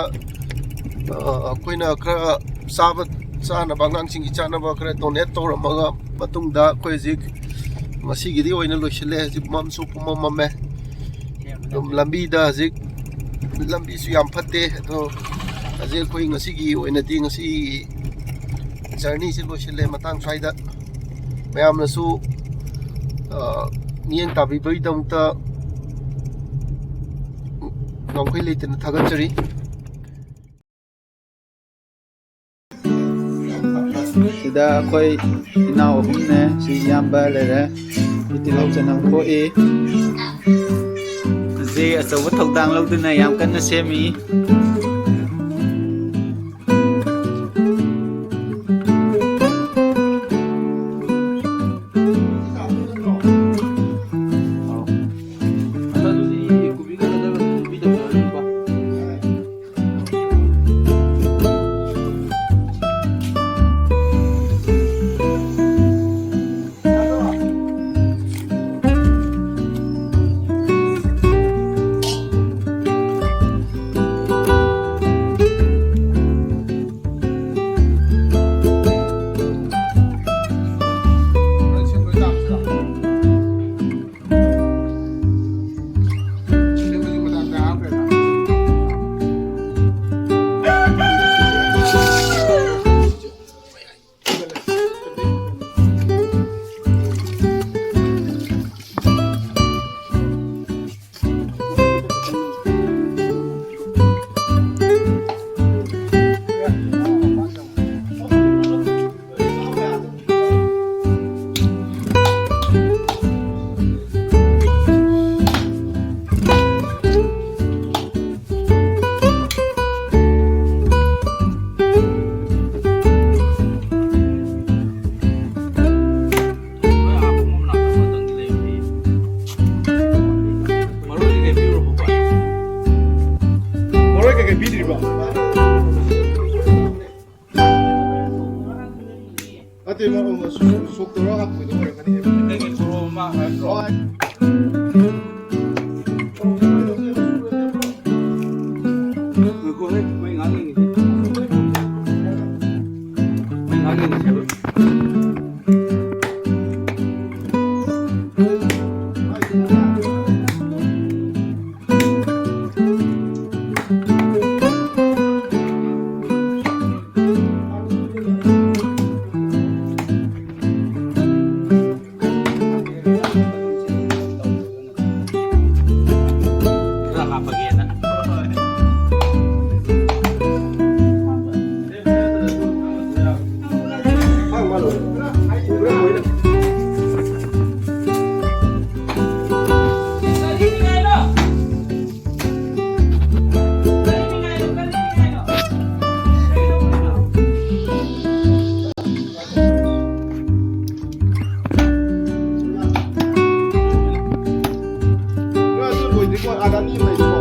ꯑꯩꯈꯣꯏꯅ ꯈꯔ ꯆꯥꯅꯕ ꯑꯉꯥꯡꯁꯤꯡꯒꯤ ꯆꯥꯅꯕ ꯈꯔ ꯗꯣꯅꯦꯠ ꯇꯧꯔꯝꯃꯒ ꯃꯇꯨꯡꯗ ꯑꯩꯈꯣꯏ ꯍꯧꯖꯤꯛ ꯉꯁꯤꯒꯤꯗꯤ ꯑꯣꯏꯅ ꯂꯣꯏꯁꯤꯜꯂꯦ ꯍꯧꯖꯤꯛ ꯃꯝꯁꯨ ꯄꯨꯝꯃꯝꯃꯦ ꯑꯗꯨꯝ ꯂꯝꯕꯤꯗ ꯍꯧꯖꯤꯛ ꯂꯝꯕꯤꯁꯨ ꯌꯥꯝ ꯐꯠꯇꯦ ꯑꯗꯣ ꯍꯧꯖꯤꯛ ꯑꯩꯈꯣꯏ ꯉꯁꯤꯒꯤ ꯑꯣꯏꯅꯗꯤ ꯉꯁꯤ ꯖꯔꯅꯤꯁꯤ ꯂꯣꯏꯁꯤꯜꯂꯦ ꯃꯇꯥꯡ ꯁ꯭ꯋꯥꯏꯗ ꯃꯌꯥꯝꯅꯁꯨ ꯃꯤꯠꯌꯦꯡ ꯇꯥꯕꯤꯕꯒꯤꯗꯃꯛꯇ ꯉꯝꯈꯩ ꯂꯩꯇꯅ ꯊꯥꯒꯠꯆꯔꯤ ꯁꯤꯗ ꯑꯩꯈꯣꯏ ꯏꯅꯥꯎ ꯑꯍꯨꯝꯅꯦ ꯁꯤ ꯏꯌꯥꯝꯕ ꯂꯩꯔꯦ ꯇꯤꯜꯍꯧ ꯆꯅꯝ ꯈꯣꯛꯏ ꯍꯧꯖꯤꯛ ꯑꯆꯧꯕ ꯊꯧꯗꯥꯡ ꯂꯧꯗꯨꯅ ꯌꯥꯝ ꯀꯟꯅ ꯁꯦꯝꯃꯤ ꯅꯥꯒꯥꯗ ꯃꯤ ꯑꯃ ꯂꯩ